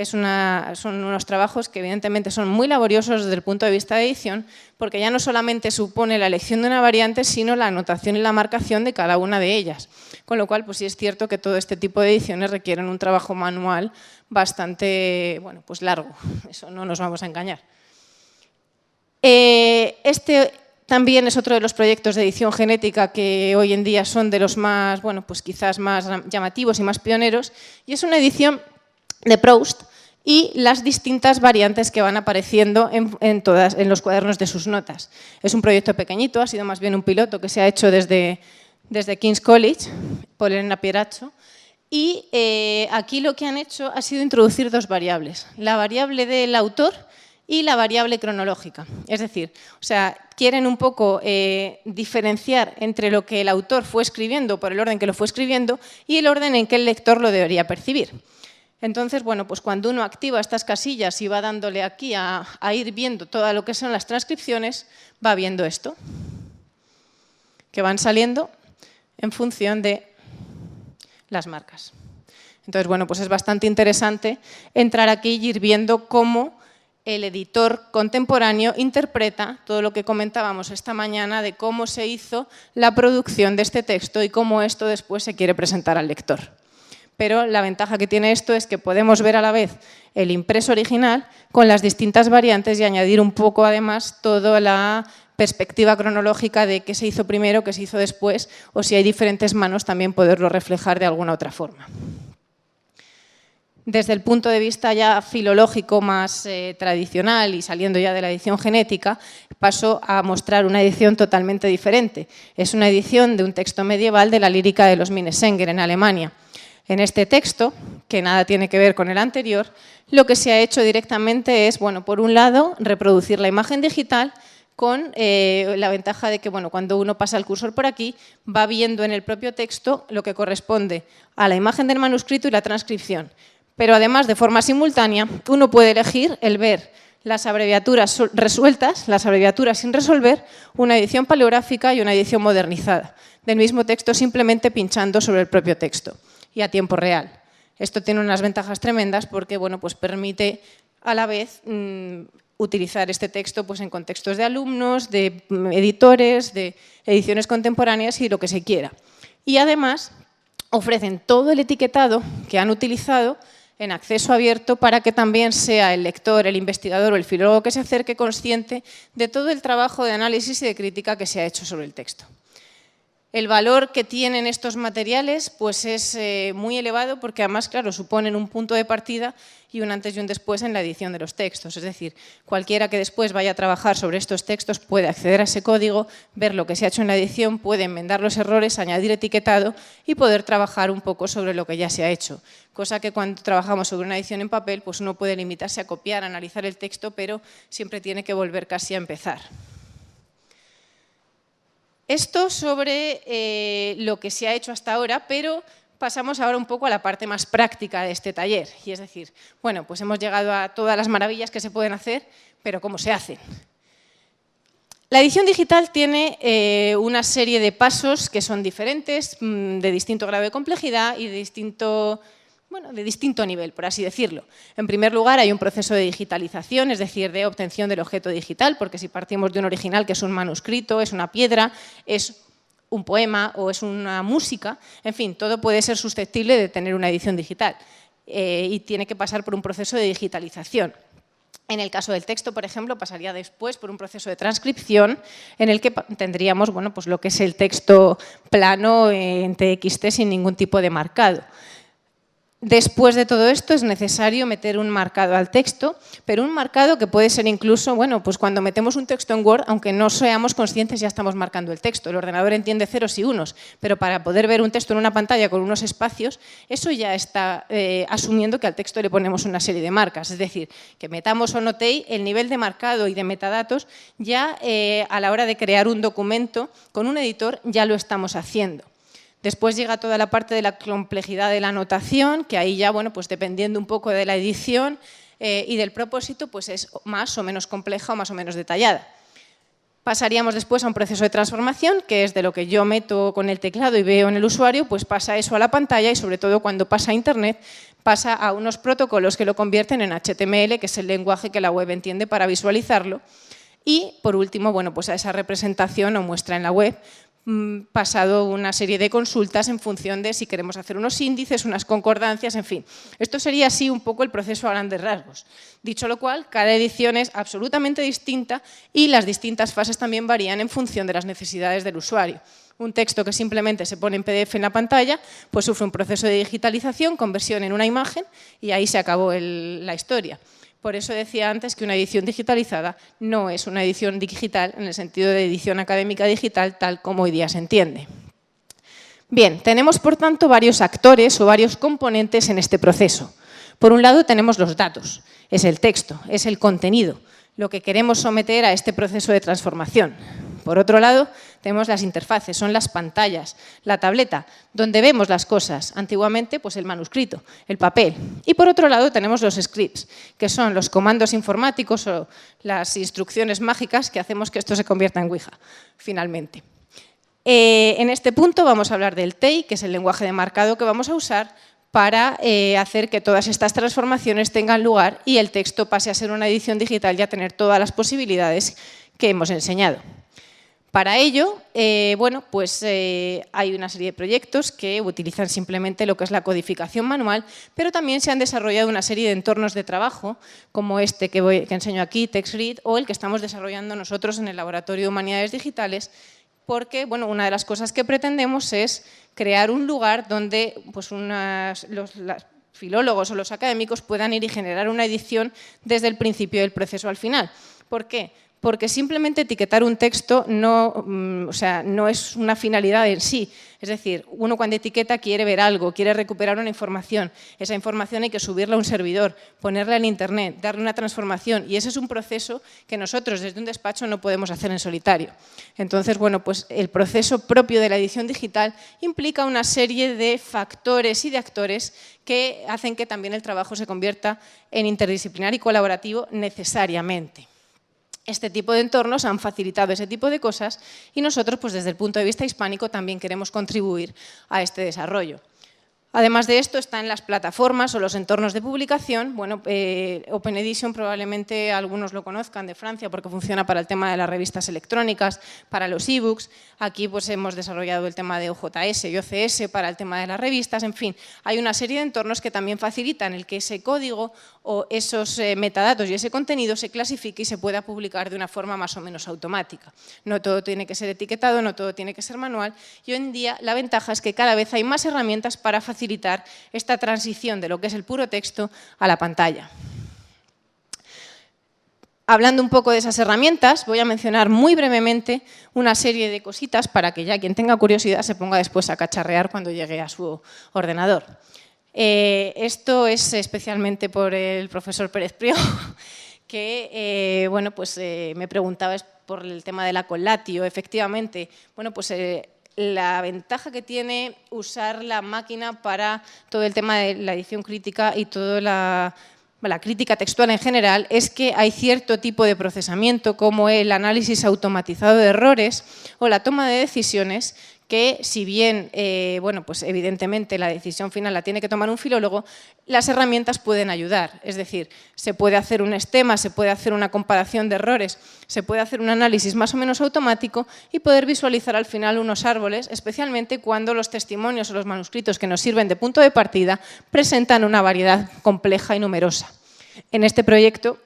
B: Son unos trabajos que evidentemente son muy laboriosos desde el punto de vista de edición, porque ya no solamente supone la elección de una variante, sino la anotación y la marcación de cada una de ellas. Con lo cual, pues sí es cierto que todo este tipo de ediciones requieren un trabajo manual bastante pues largo, eso no nos vamos a engañar. Este también es otro de los proyectos de edición genética que hoy en día son de los más, pues quizás más llamativos y más pioneros, y es una edición de Proust y las distintas variantes que van apareciendo en los cuadernos de sus notas. Es un proyecto pequeñito, ha sido más bien un piloto que se ha hecho desde King's College, por Elena Pieraccio, y aquí lo que han hecho ha sido introducir dos variables, la variable del autor y la variable cronológica. Es decir, quieren un poco diferenciar entre lo que el autor fue escribiendo por el orden que lo fue escribiendo y el orden en que el lector lo debería percibir. Entonces, pues cuando uno activa estas casillas y va dándole aquí a ir viendo todo lo que son las transcripciones, va viendo esto, que van saliendo en función de las marcas. Entonces, pues es bastante interesante entrar aquí y ir viendo cómo el editor contemporáneo interpreta todo lo que comentábamos esta mañana de cómo se hizo la producción de este texto y cómo esto después se quiere presentar al lector. Pero la ventaja que tiene esto es que podemos ver a la vez el impreso original con las distintas variantes y añadir un poco además toda la perspectiva cronológica de qué se hizo primero, qué se hizo después, o si hay diferentes manos también poderlo reflejar de alguna otra forma. Desde el punto de vista ya filológico más tradicional y saliendo ya de la edición genética, paso a mostrar una edición totalmente diferente. Es una edición de un texto medieval de la lírica de los Minnesänger en Alemania. En este texto, que nada tiene que ver con el anterior, lo que se ha hecho directamente es, por un lado, reproducir la imagen digital con la ventaja de que cuando uno pasa el cursor por aquí, va viendo en el propio texto lo que corresponde a la imagen del manuscrito y la transcripción. Pero además, de forma simultánea, uno puede elegir el ver las abreviaturas resueltas, las abreviaturas sin resolver, una edición paleográfica y una edición modernizada del mismo texto simplemente pinchando sobre el propio texto y a tiempo real. Esto tiene unas ventajas tremendas porque bueno, pues permite a la vez utilizar este texto pues, en contextos de alumnos, de editores, de ediciones contemporáneas y lo que se quiera. Y además ofrecen todo el etiquetado que han utilizado en acceso abierto para que también sea el lector, el investigador o el filólogo que se acerque consciente de todo el trabajo de análisis y de crítica que se ha hecho sobre el texto. El valor que tienen estos materiales pues es muy elevado porque además, claro, suponen un punto de partida y un antes y un después en la edición de los textos. Es decir, cualquiera que después vaya a trabajar sobre estos textos puede acceder a ese código, ver lo que se ha hecho en la edición, puede enmendar los errores, añadir etiquetado y poder trabajar un poco sobre lo que ya se ha hecho. Cosa que cuando trabajamos sobre una edición en papel, pues uno puede limitarse a copiar, a analizar el texto, pero siempre tiene que volver casi a empezar. Esto sobre lo que se ha hecho hasta ahora, pero pasamos ahora un poco a la parte más práctica de este taller. Y es decir, bueno, pues hemos llegado a todas las maravillas que se pueden hacer, pero ¿cómo se hacen? La edición digital tiene una serie de pasos que son diferentes, de distinto grado de complejidad y de distinto nivel, por así decirlo. En primer lugar, hay un proceso de digitalización, es decir, de obtención del objeto digital, porque si partimos de un original que es un manuscrito, es una piedra, es un poema o es una música, en fin, todo puede ser susceptible de tener una edición digital y tiene que pasar por un proceso de digitalización. En el caso del texto, por ejemplo, pasaría después por un proceso de transcripción en el que tendríamos bueno, pues lo que es el texto plano en TXT sin ningún tipo de marcado. Después de todo esto es necesario meter un marcado al texto, pero un marcado que puede ser incluso, bueno, pues cuando metemos un texto en Word, aunque no seamos conscientes ya estamos marcando el texto. El ordenador entiende ceros y unos, pero para poder ver un texto en una pantalla con unos espacios, eso ya está asumiendo que al texto le ponemos una serie de marcas. Es decir, que metamos o no TEI, el nivel de marcado y de metadatos ya a la hora de crear un documento con un editor ya lo estamos haciendo. Después llega toda la parte de la complejidad de la anotación, que ahí ya, bueno, pues dependiendo un poco de la edición y del propósito, pues es más o menos compleja o más o menos detallada. Pasaríamos después a un proceso de transformación, que es de lo que yo meto con el teclado y veo en el usuario, pues pasa eso a la pantalla y sobre todo cuando pasa a Internet, pasa a unos protocolos que lo convierten en HTML, que es el lenguaje que la web entiende para visualizarlo. Y, por último, bueno, pues a esa representación o muestra en la web, pasado una serie de consultas en función de si queremos hacer unos índices, unas concordancias, en fin. Esto sería así un poco el proceso a grandes rasgos. Dicho lo cual, cada edición es absolutamente distinta y las distintas fases también varían en función de las necesidades del usuario. Un texto que simplemente se pone en PDF en la pantalla, pues sufre un proceso de digitalización, conversión en una imagen y ahí se acabó la historia. Por eso decía antes que una edición digitalizada no es una edición digital en el sentido de edición académica digital tal como hoy día se entiende. Bien, tenemos por tanto varios actores o varios componentes en este proceso. Por un lado tenemos los datos, es el texto, es el contenido, lo que queremos someter a este proceso de transformación. Por otro lado, tenemos las interfaces, son las pantallas, la tableta, donde vemos las cosas. Antiguamente, pues el manuscrito, el papel. Y por otro lado, tenemos los scripts, que son los comandos informáticos o las instrucciones mágicas que hacemos que esto se convierta en Ouija, finalmente. En este punto vamos a hablar del TEI, que es el lenguaje de marcado que vamos a usar para hacer que todas estas transformaciones tengan lugar y el texto pase a ser una edición digital y a tener todas las posibilidades que hemos enseñado. Para ello, bueno, pues hay una serie de proyectos que utilizan simplemente lo que es la codificación manual, pero también se han desarrollado una serie de entornos de trabajo, como este que enseño aquí, TextGrid, o el que estamos desarrollando nosotros en el Laboratorio de Humanidades Digitales, porque bueno, una de las cosas que pretendemos es crear un lugar donde pues, los filólogos o los académicos puedan ir y generar una edición desde el principio del proceso al final. ¿Por qué? porque simplemente etiquetar un texto no es una finalidad en sí. Es decir, uno cuando etiqueta quiere ver algo, quiere recuperar una información. Esa información hay que subirla a un servidor, ponerla en Internet, darle una transformación. Y ese es un proceso que nosotros desde un despacho no podemos hacer en solitario. Entonces, bueno, pues el proceso propio de la edición digital implica una serie de factores y de actores que hacen que también el trabajo se convierta en interdisciplinar y colaborativo necesariamente. Este tipo de entornos han facilitado ese tipo de cosas y nosotros, pues desde el punto de vista hispánico, también queremos contribuir a este desarrollo. Además de esto, están las plataformas o los entornos de publicación. Bueno, Open Edition probablemente algunos lo conozcan de Francia porque funciona para el tema de las revistas electrónicas, para los ebooks. Aquí pues hemos desarrollado el tema de OJS y OCS para el tema de las revistas. En fin, hay una serie de entornos que también facilitan el que ese código o esos metadatos y ese contenido se clasifique y se pueda publicar de una forma más o menos automática. No todo tiene que ser etiquetado, no todo tiene que ser manual. Y hoy en día la ventaja es que cada vez hay más herramientas para facilitar esta transición de lo que es el puro texto a la pantalla. Hablando un poco de esas herramientas, voy a mencionar muy brevemente una serie de cositas para que ya quien tenga curiosidad se ponga después a cacharrear cuando llegue a su ordenador. Esto es especialmente por el profesor Pérez Priego, que bueno, pues, me preguntaba por el tema de la collatio. Efectivamente, bueno, pues, la ventaja que tiene usar la máquina para todo el tema de la edición crítica y toda la crítica textual en general es que hay cierto tipo de procesamiento como el análisis automatizado de errores o la toma de decisiones que, si bien, bueno, pues evidentemente la decisión final la tiene que tomar un filólogo, las herramientas pueden ayudar. Es decir, se puede hacer un esquema, se puede hacer una comparación de errores, se puede hacer un análisis más o menos automático y poder visualizar al final unos árboles, especialmente cuando los testimonios o los manuscritos que nos sirven de punto de partida presentan una variedad compleja y numerosa. En este proyecto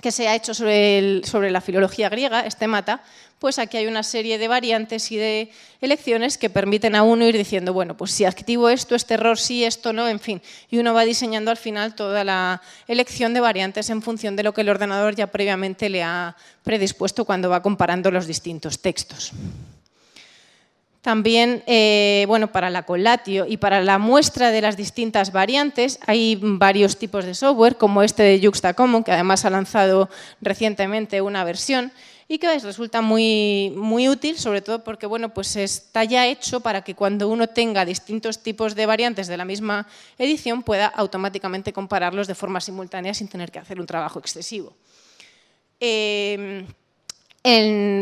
B: que se ha hecho sobre la filología griega, Stemata, pues aquí hay una serie de variantes y de elecciones que permiten a uno ir diciendo, bueno, pues si activo esto, este error sí, esto no, en fin. Y uno va diseñando al final toda la elección de variantes en función de lo que el ordenador ya previamente le ha predispuesto cuando va comparando los distintos textos. También, bueno, para la collatio y para la muestra de las distintas variantes hay varios tipos de software, como este de Juxtacommon, que además ha lanzado recientemente una versión y que resulta muy útil, sobre todo porque, bueno, pues está ya hecho para que cuando uno tenga distintos tipos de variantes de la misma edición pueda automáticamente compararlos de forma simultánea sin tener que hacer un trabajo excesivo.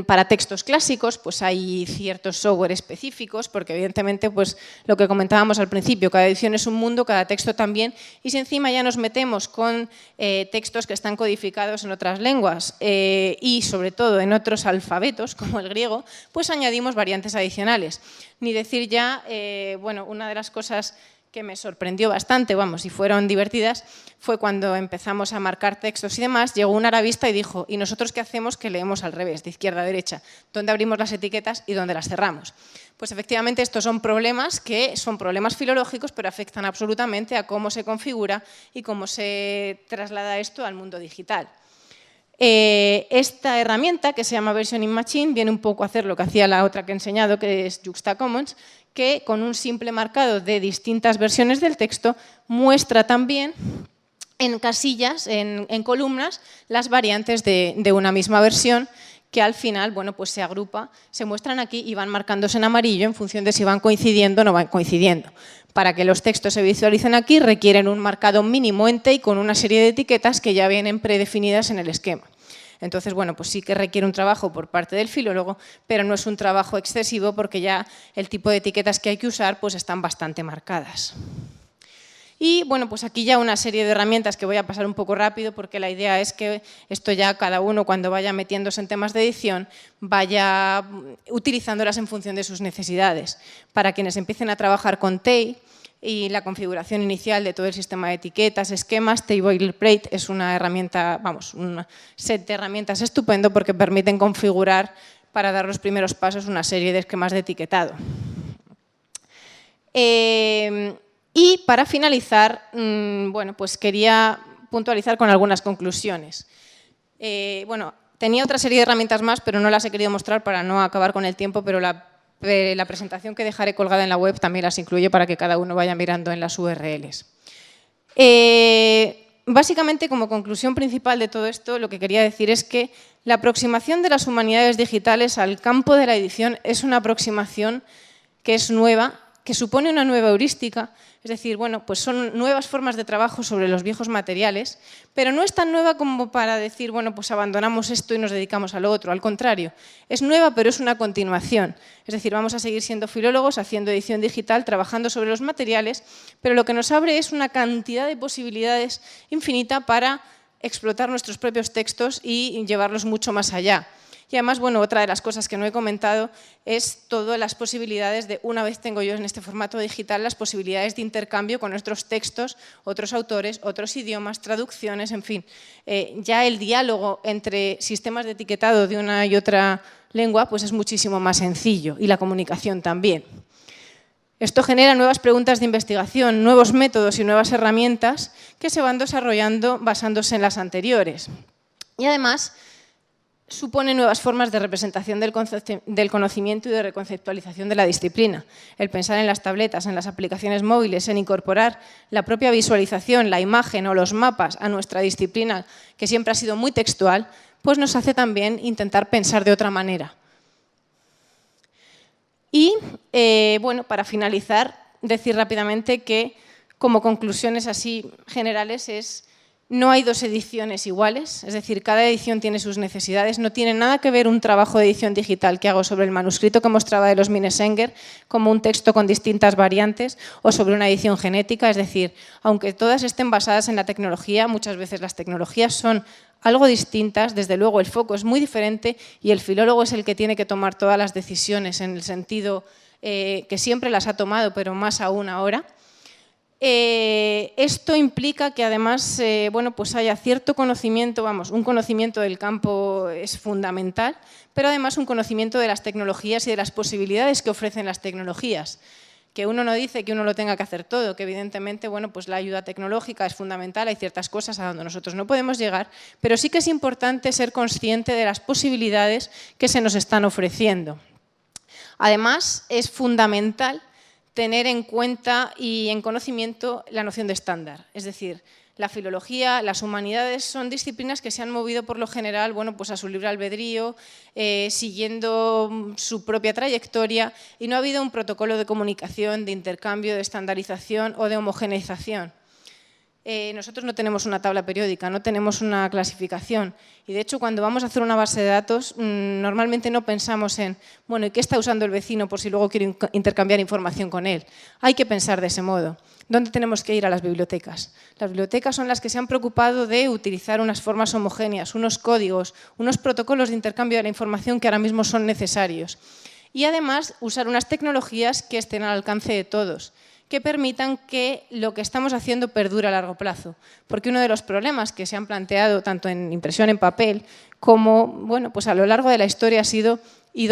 B: Para textos clásicos pues hay ciertos software específicos porque evidentemente pues, lo que comentábamos al principio, cada edición es un mundo, cada texto también y si encima ya nos metemos con textos que están codificados en otras lenguas y sobre todo en otros alfabetos como el griego, pues añadimos variantes adicionales. Ni decir ya, bueno, una de las cosas que me sorprendió bastante, vamos, y fueron divertidas, fue cuando empezamos a marcar textos y demás, llegó un arabista y dijo, ¿y nosotros qué hacemos? Que leemos al revés, de izquierda a derecha, dónde abrimos las etiquetas y dónde las cerramos. Pues efectivamente estos son problemas que son problemas filológicos, pero afectan absolutamente a cómo se configura y cómo se traslada esto al mundo digital. Esta herramienta, que se llama Versioning Machine, viene un poco a hacer lo que hacía la otra que he enseñado, que es Juxtacommons, que con un simple marcado de distintas versiones del texto muestra también en casillas, en columnas, las variantes de una misma versión que al final, bueno, pues se agrupa, se muestran aquí y van marcándose en amarillo en función de si van coincidiendo o no van coincidiendo. Para que los textos se visualicen aquí requieren un marcado mínimo en T y con una serie de etiquetas que ya vienen predefinidas en el esquema. Entonces, bueno, pues sí que requiere un trabajo por parte del filólogo, pero no es un trabajo excesivo porque ya el tipo de etiquetas que hay que usar pues están bastante marcadas. Y bueno, pues aquí ya una serie de herramientas que voy a pasar un poco rápido porque la idea es que esto ya cada uno cuando vaya metiéndose en temas de edición vaya utilizándolas en función de sus necesidades. Para quienes empiecen a trabajar con TEI y la configuración inicial de todo el sistema de etiquetas, esquemas, TEI Boilerplate es una herramienta, vamos, un set de herramientas estupendo porque permiten configurar para dar los primeros pasos una serie de esquemas de etiquetado. Y para finalizar, bueno, pues quería puntualizar con algunas conclusiones. Bueno, Tenía otra serie de herramientas más, pero no las he querido mostrar para no acabar con el tiempo, pero la presentación que dejaré colgada en la web también las incluye para que cada uno vaya mirando en las URLs. Básicamente, como conclusión principal de todo esto, lo que quería decir es que la aproximación de las humanidades digitales al campo de la edición es una aproximación que es nueva, que supone una nueva heurística, es decir, bueno, pues son nuevas formas de trabajo sobre los viejos materiales, pero no es tan nueva como para decir, bueno, pues abandonamos esto y nos dedicamos a lo otro. Al contrario, es nueva, pero es una continuación. Es decir, vamos a seguir siendo filólogos, haciendo edición digital, trabajando sobre los materiales, pero lo que nos abre es una cantidad de posibilidades infinita para explotar nuestros propios textos y llevarlos mucho más allá. Y además, bueno, otra de las cosas que no he comentado es todas las posibilidades de, una vez tengo yo en este formato digital, las posibilidades de intercambio con nuestros textos, otros autores, otros idiomas, traducciones, en fin. Ya el diálogo entre sistemas de etiquetado de una y otra lengua pues es muchísimo más sencillo, y la comunicación también. Esto genera nuevas preguntas de investigación, nuevos métodos y nuevas herramientas que se van desarrollando basándose en las anteriores. Y además supone nuevas formas de representación del conocimiento y de reconceptualización de la disciplina. El pensar en las tabletas, en las aplicaciones móviles, en incorporar la propia visualización, la imagen o los mapas a nuestra disciplina, que siempre ha sido muy textual, pues nos hace también intentar pensar de otra manera. Y, bueno, para finalizar, decir rápidamente que, como conclusiones así generales, no hay dos ediciones iguales, es decir, cada edición tiene sus necesidades. No tiene nada que ver un trabajo de edición digital que hago sobre el manuscrito que mostraba de los Minnesänger como un texto con distintas variantes o sobre una edición genética. Es decir, aunque todas estén basadas en la tecnología, muchas veces las tecnologías son algo distintas, desde luego el foco es muy diferente y el filólogo es el que tiene que tomar todas las decisiones en el sentido que siempre las ha tomado, pero más aún ahora. Esto implica que además bueno, pues haya cierto conocimiento, un conocimiento del campo es fundamental, pero además un conocimiento de las tecnologías y de las posibilidades que ofrecen las tecnologías. Que uno no dice que uno lo tenga que hacer todo, que evidentemente bueno, pues la ayuda tecnológica es fundamental, hay ciertas cosas a donde nosotros no podemos llegar, pero sí que es importante ser consciente de las posibilidades que se nos están ofreciendo. Además, es fundamental tener en cuenta y en conocimiento la noción de estándar. Es decir, la filología, las humanidades son disciplinas que se han movido por lo general bueno, pues a su libre albedrío, siguiendo su propia trayectoria y no ha habido un protocolo de comunicación, de intercambio, de estandarización o de homogeneización. Nosotros no tenemos una tabla periódica, no tenemos una clasificación y de hecho cuando vamos a hacer una base de datos normalmente no pensamos en, bueno, ¿y qué está usando el vecino por si luego quiero intercambiar información con él? Hay que pensar de ese modo. ¿Dónde tenemos que ir? A las bibliotecas. Las bibliotecas son las que se han preocupado de utilizar unas formas homogéneas, unos códigos, unos protocolos de intercambio de la información que ahora mismo son necesarios. Y además usar unas tecnologías que estén al alcance de todos, que permitan que lo que estamos haciendo perdure a largo plazo. Porque uno de los problemas que se han planteado tanto en impresión en papel como bueno, pues a lo largo de la historia ha sido ¿y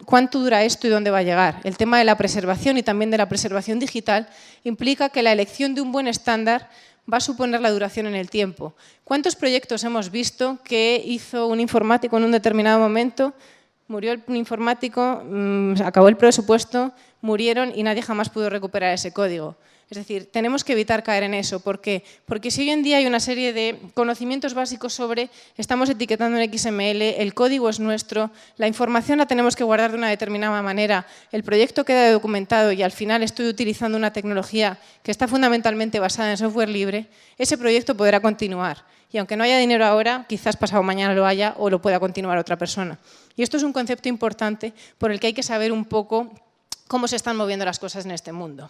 B: cuánto dura esto y dónde va a llegar? El tema de la preservación y también de la preservación digital implica que la elección de un buen estándar va a suponer la duración en el tiempo. ¿Cuántos proyectos hemos visto que hizo un informático en un determinado momento? Murió el informático, acabó el presupuesto, murieron y nadie jamás pudo recuperar ese código. Es decir, tenemos que evitar caer en eso. ¿Por qué? Porque si hoy en día hay una serie de conocimientos básicos sobre, estamos etiquetando en XML, el código es nuestro, la información la tenemos que guardar de una determinada manera, el proyecto queda documentado y al final estoy utilizando una tecnología que está fundamentalmente basada en software libre, ese proyecto podrá continuar. Y aunque no haya dinero ahora, quizás pasado mañana lo haya o lo pueda continuar otra persona. Y esto es un concepto importante por el que hay que saber un poco cómo se están moviendo las cosas en este mundo.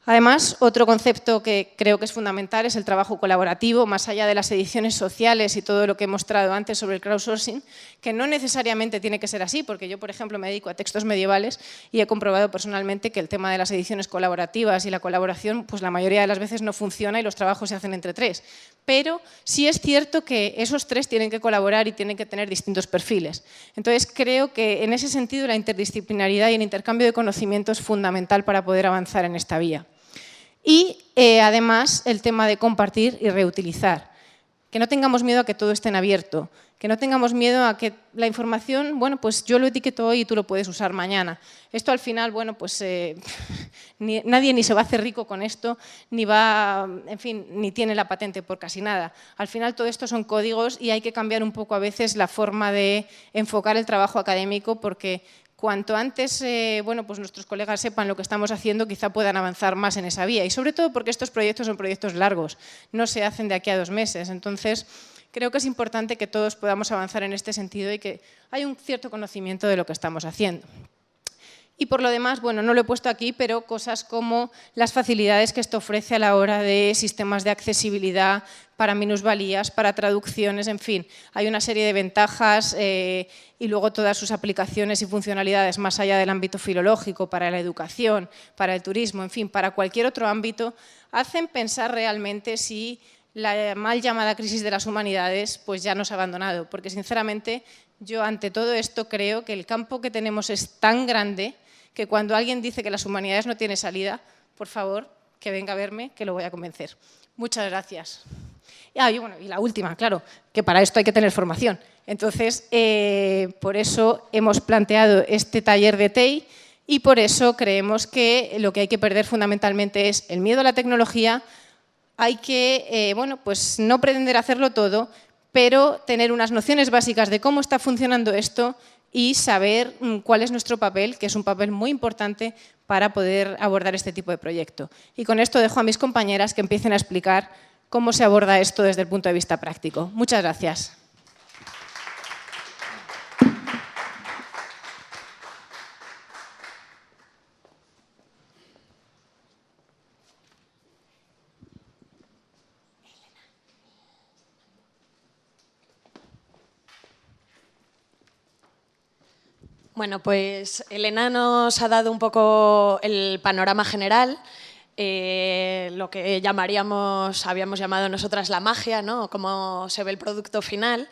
B: Además, otro concepto que creo que es fundamental es el trabajo colaborativo, más allá de las ediciones sociales y todo lo que he mostrado antes sobre el crowdsourcing, que no necesariamente tiene que ser así, porque yo, por ejemplo, me dedico a textos medievales y he comprobado personalmente que el tema de las ediciones colaborativas y la colaboración, pues la mayoría de las veces no funciona y los trabajos se hacen entre tres. Pero sí es cierto que esos tres tienen que colaborar y tienen que tener distintos perfiles. Entonces, creo que en ese sentido la interdisciplinaridad y el intercambio de conocimiento es fundamental para poder avanzar en esta vía. Y además el tema de compartir y reutilizar, que no tengamos miedo a que todo esté en abierto, que no tengamos miedo a que la información, bueno, pues yo lo etiqueto hoy y tú lo puedes usar mañana. Esto al final, bueno, pues nadie ni se va a hacer rico con esto, ni va, en fin, ni tiene la patente por casi nada. Al final todo esto son códigos y hay que cambiar un poco a veces la forma de enfocar el trabajo académico, porque cuanto antes bueno, pues nuestros colegas sepan lo que estamos haciendo, quizá puedan avanzar más en esa vía. Y sobre todo porque estos proyectos son proyectos largos, no se hacen de aquí a 2 meses. Entonces, creo que es importante que todos podamos avanzar en este sentido y que haya un cierto conocimiento de lo que estamos haciendo. Y por lo demás, bueno, no lo he puesto aquí, pero cosas como las facilidades que esto ofrece a la hora de sistemas de accesibilidad para minusvalías, para traducciones, en fin. Hay una serie de ventajas y luego todas sus aplicaciones y funcionalidades más allá del ámbito filológico, para la educación, para el turismo, en fin, para cualquier otro ámbito, hacen pensar realmente si la mal llamada crisis de las humanidades pues ya nos ha abandonado. Porque sinceramente yo ante todo esto creo que el campo que tenemos es tan grande que cuando alguien dice que las humanidades no tienen salida, por favor, que venga a verme, que lo voy a convencer. Muchas gracias. Y bueno, y la última, claro, que para esto hay que tener formación. Entonces, por eso hemos planteado este taller de TEI y por eso creemos que lo que hay que perder fundamentalmente es el miedo a la tecnología. Hay que, bueno, pues no pretender hacerlo todo, pero tener unas nociones básicas de cómo está funcionando esto y saber cuál es nuestro papel, que es un papel muy importante para poder abordar este tipo de proyecto. Y con esto dejo a mis compañeras que empiecen a explicar cómo se aborda esto desde el punto de vista práctico. Muchas gracias.
C: Bueno, pues Elena nos ha dado un poco el panorama general, lo que habíamos llamado nosotras la magia, ¿no? Cómo se ve el producto final,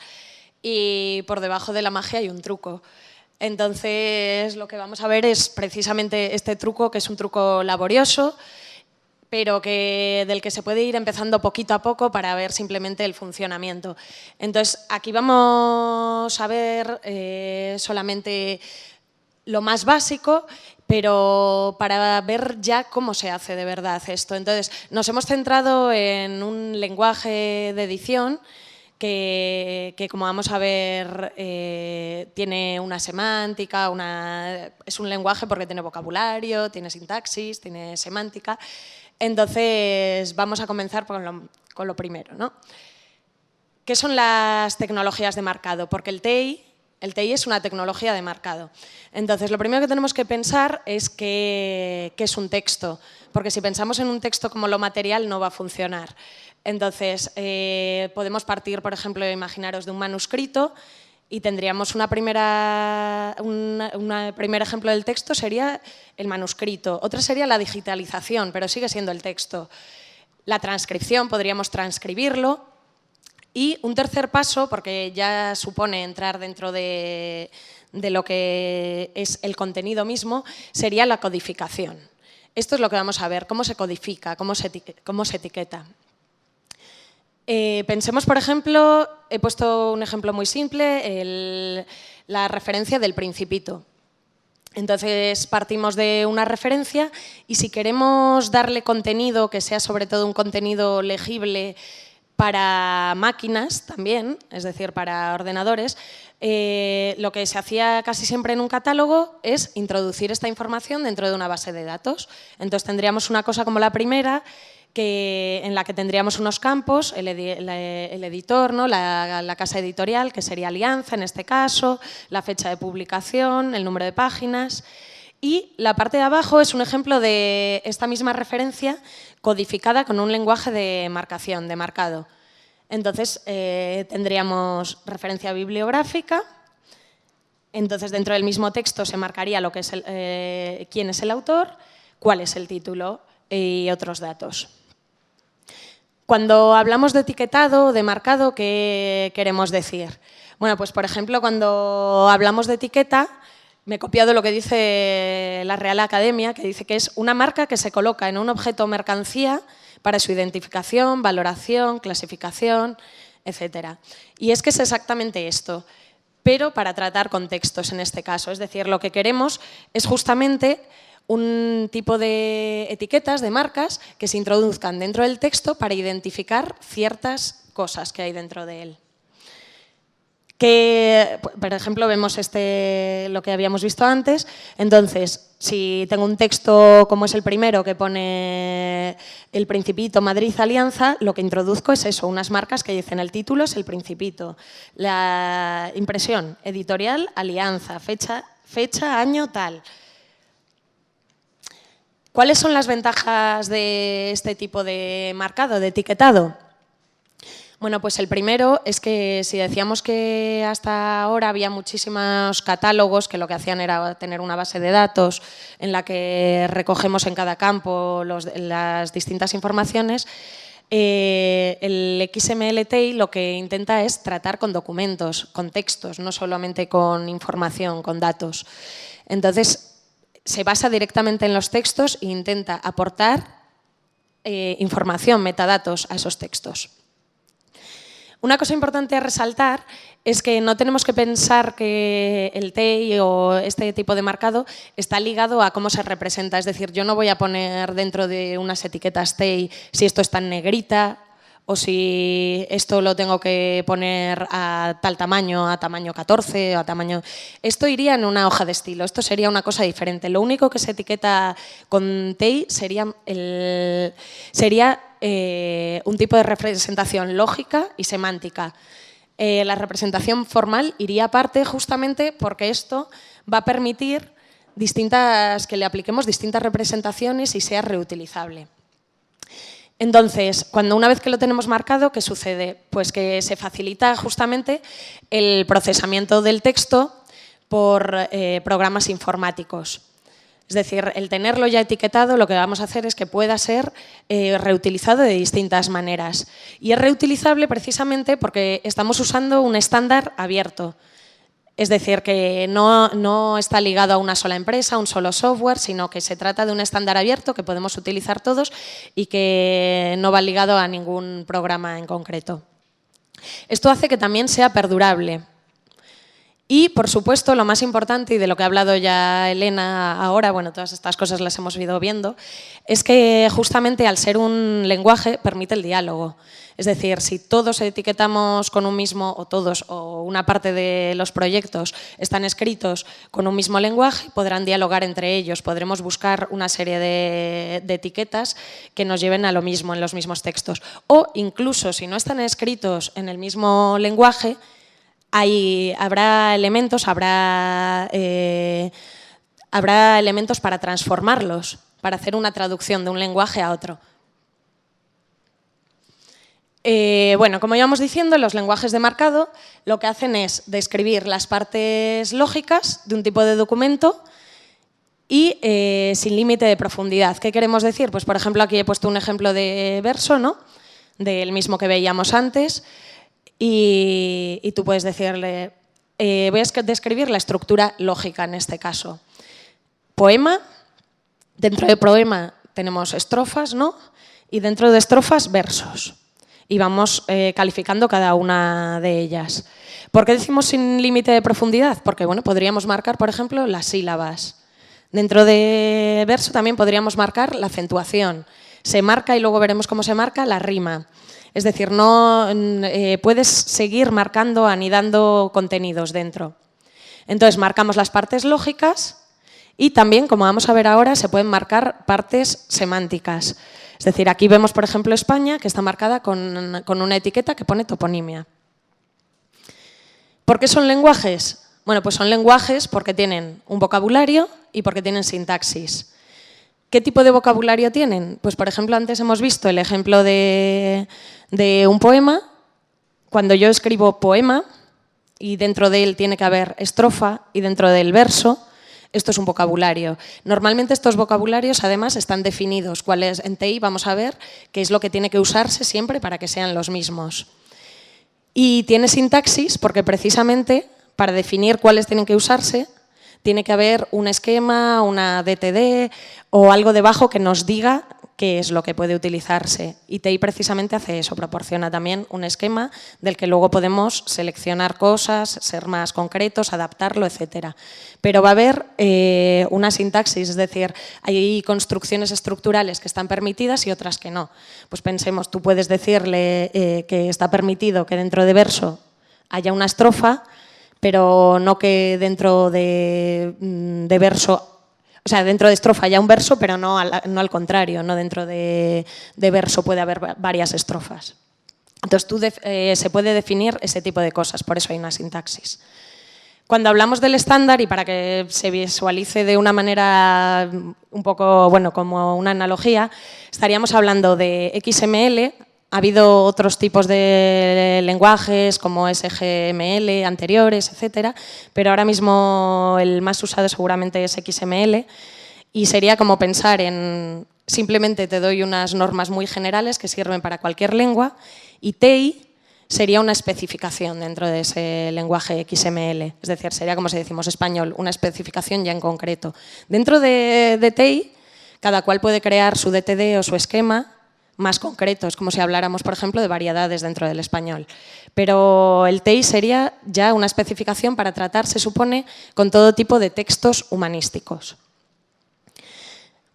C: y por debajo de la magia hay un truco. Entonces, lo que vamos a ver es precisamente este truco, que es un truco laborioso, pero del que se puede ir empezando poquito a poco para ver simplemente el funcionamiento. Entonces, aquí vamos a ver solamente lo más básico, pero para ver ya cómo se hace de verdad esto. Entonces, nos hemos centrado en un lenguaje de edición que como vamos a ver, tiene una semántica, es un lenguaje porque tiene vocabulario, tiene sintaxis, tiene semántica. Entonces, vamos a comenzar con lo primero, ¿no? ¿Qué son las tecnologías de marcado? Porque el TEI es una tecnología de marcado. Entonces, lo primero que tenemos que pensar es qué es un texto, porque si pensamos en un texto como lo material no va a funcionar. Entonces, podemos partir, por ejemplo, imaginaros de un manuscrito y tendríamos un primer ejemplo del texto sería el manuscrito. Otra sería la digitalización, pero sigue siendo el texto. La transcripción, podríamos transcribirlo. Y un tercer paso, porque ya supone entrar dentro de lo que es el contenido mismo, sería la codificación. Esto es lo que vamos a ver, cómo se codifica, cómo se etiqueta. Pensemos, por ejemplo, he puesto un ejemplo muy simple, la referencia del Principito. Entonces, partimos de una referencia y si queremos darle contenido, que sea sobre todo un contenido legible para máquinas también, es decir, para ordenadores, lo que se hacía casi siempre en un catálogo es introducir esta información dentro de una base de datos. Entonces, tendríamos una cosa como la primera, en la que tendríamos unos campos, el editor, ¿no? la casa editorial, que sería Alianza en este caso, la fecha de publicación, el número de páginas. Y la parte de abajo es un ejemplo de esta misma referencia codificada con un lenguaje de marcación, de marcado. Entonces, tendríamos referencia bibliográfica. Entonces, dentro del mismo texto se marcaría lo que es quién es el autor, cuál es el título y otros datos. Cuando hablamos de etiquetado o de marcado, ¿qué queremos decir? Bueno, pues por ejemplo, cuando hablamos de etiqueta, me he copiado lo que dice la Real Academia, que dice que es una marca que se coloca en un objeto o mercancía para su identificación, valoración, clasificación, etc. Y es que es exactamente esto, pero para tratar contextos en este caso. Es decir, lo que queremos es justamente un tipo de etiquetas, de marcas, que se introduzcan dentro del texto para identificar ciertas cosas que hay dentro de él. Que, por ejemplo, vemos lo que habíamos visto antes. Entonces, si tengo un texto como es el primero que pone El Principito, Madrid, Alianza, lo que introduzco es eso, unas marcas que dicen el título es El Principito, la impresión, editorial, Alianza, fecha, año, tal. ¿Cuáles son las ventajas de este tipo de marcado, de etiquetado? Bueno, pues el primero es que si decíamos que hasta ahora había muchísimos catálogos que lo que hacían era tener una base de datos en la que recogemos en cada campo las distintas informaciones, el XML-TEI lo que intenta es tratar con documentos, con textos, no solamente con información, con datos. Entonces, se basa directamente en los textos e intenta aportar información, metadatos a esos textos. Una cosa importante a resaltar es que no tenemos que pensar que el TEI o este tipo de marcado está ligado a cómo se representa. Es decir, yo no voy a poner dentro de unas etiquetas TEI si esto está en negrita o si esto lo tengo que poner a tal tamaño, a tamaño 14, a tamaño... Esto iría en una hoja de estilo, esto sería una cosa diferente. Lo único que se etiqueta con TEI sería un tipo de representación lógica y semántica. La representación formal iría aparte justamente porque esto va a permitir que le apliquemos distintas representaciones y sea reutilizable. Entonces, una vez que lo tenemos marcado, ¿qué sucede? Pues que se facilita justamente el procesamiento del texto por programas informáticos. Es decir, el tenerlo ya etiquetado, lo que vamos a hacer es que pueda ser reutilizado de distintas maneras. Y es reutilizable precisamente porque estamos usando un estándar abierto. Es decir, que no está ligado a una sola empresa, a un solo software, sino que se trata de un estándar abierto que podemos utilizar todos y que no va ligado a ningún programa en concreto. Esto hace que también sea perdurable. Y, por supuesto, lo más importante, y de lo que ha hablado ya Elena ahora, bueno, todas estas cosas las hemos ido viendo, es que justamente al ser un lenguaje permite el diálogo. Es decir, si todos etiquetamos con un mismo, o todos, o una parte de los proyectos están escritos con un mismo lenguaje, podrán dialogar entre ellos, podremos buscar una serie de etiquetas que nos lleven a lo mismo en los mismos textos. O incluso, si no están escritos en el mismo lenguaje, habrá elementos para transformarlos, para hacer una traducción de un lenguaje a otro. Bueno, como íbamos diciendo, los lenguajes de marcado lo que hacen es describir las partes lógicas de un tipo de documento y sin límite de profundidad. ¿Qué queremos decir? Pues, por ejemplo, aquí he puesto un ejemplo de verso, ¿no? Del mismo que veíamos antes. Y tú puedes decirle, voy a describir la estructura lógica en este caso. Poema, dentro de poema tenemos estrofas, ¿no? Y dentro de estrofas, versos. Y vamos calificando cada una de ellas. ¿Por qué decimos sin límite de profundidad? Porque bueno, podríamos marcar, por ejemplo, las sílabas. Dentro de verso también podríamos marcar la acentuación. Se marca, y luego veremos cómo se marca, la rima. Es decir, no puedes seguir marcando, anidando contenidos dentro. Entonces, marcamos las partes lógicas y también, como vamos a ver ahora, se pueden marcar partes semánticas. Es decir, aquí vemos, por ejemplo, España, que está marcada con una etiqueta que pone toponimia. ¿Por qué son lenguajes? Bueno, pues son lenguajes porque tienen un vocabulario y porque tienen sintaxis. ¿Qué tipo de vocabulario tienen? Pues, por ejemplo, antes hemos visto el ejemplo de un poema. Cuando yo escribo poema y dentro de él tiene que haber estrofa y dentro del verso, esto es un vocabulario. Normalmente estos vocabularios, además, están definidos. En TEI vamos a ver qué es lo que tiene que usarse siempre para que sean los mismos. Y tiene sintaxis porque precisamente para definir cuáles tienen que usarse, tiene que haber un esquema, una DTD o algo debajo que nos diga qué es lo que puede utilizarse. Y TEI precisamente hace eso, proporciona también un esquema del que luego podemos seleccionar cosas, ser más concretos, adaptarlo, etc. Pero va a haber una sintaxis, es decir, hay construcciones estructurales que están permitidas y otras que no. Pues pensemos, tú puedes decirle que está permitido que dentro de verso haya una estrofa, pero no que dentro de verso, o sea, dentro de estrofa haya un verso, pero no al contrario, no dentro de verso puede haber varias estrofas. Entonces, se puede definir ese tipo de cosas, por eso hay una sintaxis. Cuando hablamos del estándar, y para que se visualice de una manera un poco, bueno, como una analogía, estaríamos hablando de XML. Ha habido otros tipos de lenguajes como SGML anteriores, etcétera, pero ahora mismo el más usado seguramente es XML y sería como pensar en simplemente te doy unas normas muy generales que sirven para cualquier lengua y TEI sería una especificación dentro de ese lenguaje XML, es decir, sería como si decimos español, una especificación ya en concreto. Dentro de TEI, cada cual puede crear su DTD o su esquema más concretos, como si habláramos, por ejemplo, de variedades dentro del español. Pero el TEI sería ya una especificación para tratar, se supone, con todo tipo de textos humanísticos.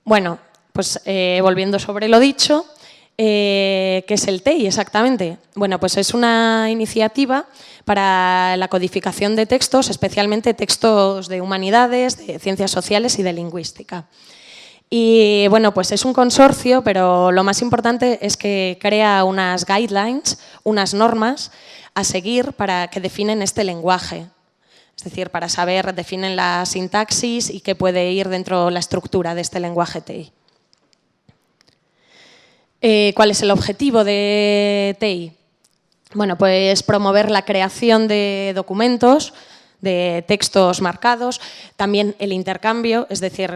C: Bueno, pues volviendo sobre lo dicho, ¿qué es el TEI exactamente? Bueno, pues es una iniciativa para la codificación de textos, especialmente textos de humanidades, de ciencias sociales y de lingüística. Y bueno, pues es un consorcio, pero lo más importante es que crea unas guidelines, unas normas a seguir para que definen este lenguaje. Es decir, para saber, definen la sintaxis y qué puede ir dentro de la estructura de este lenguaje TEI. ¿Cuál es el objetivo de TEI? Bueno, pues promover la creación de documentos, de textos marcados, también el intercambio, es decir,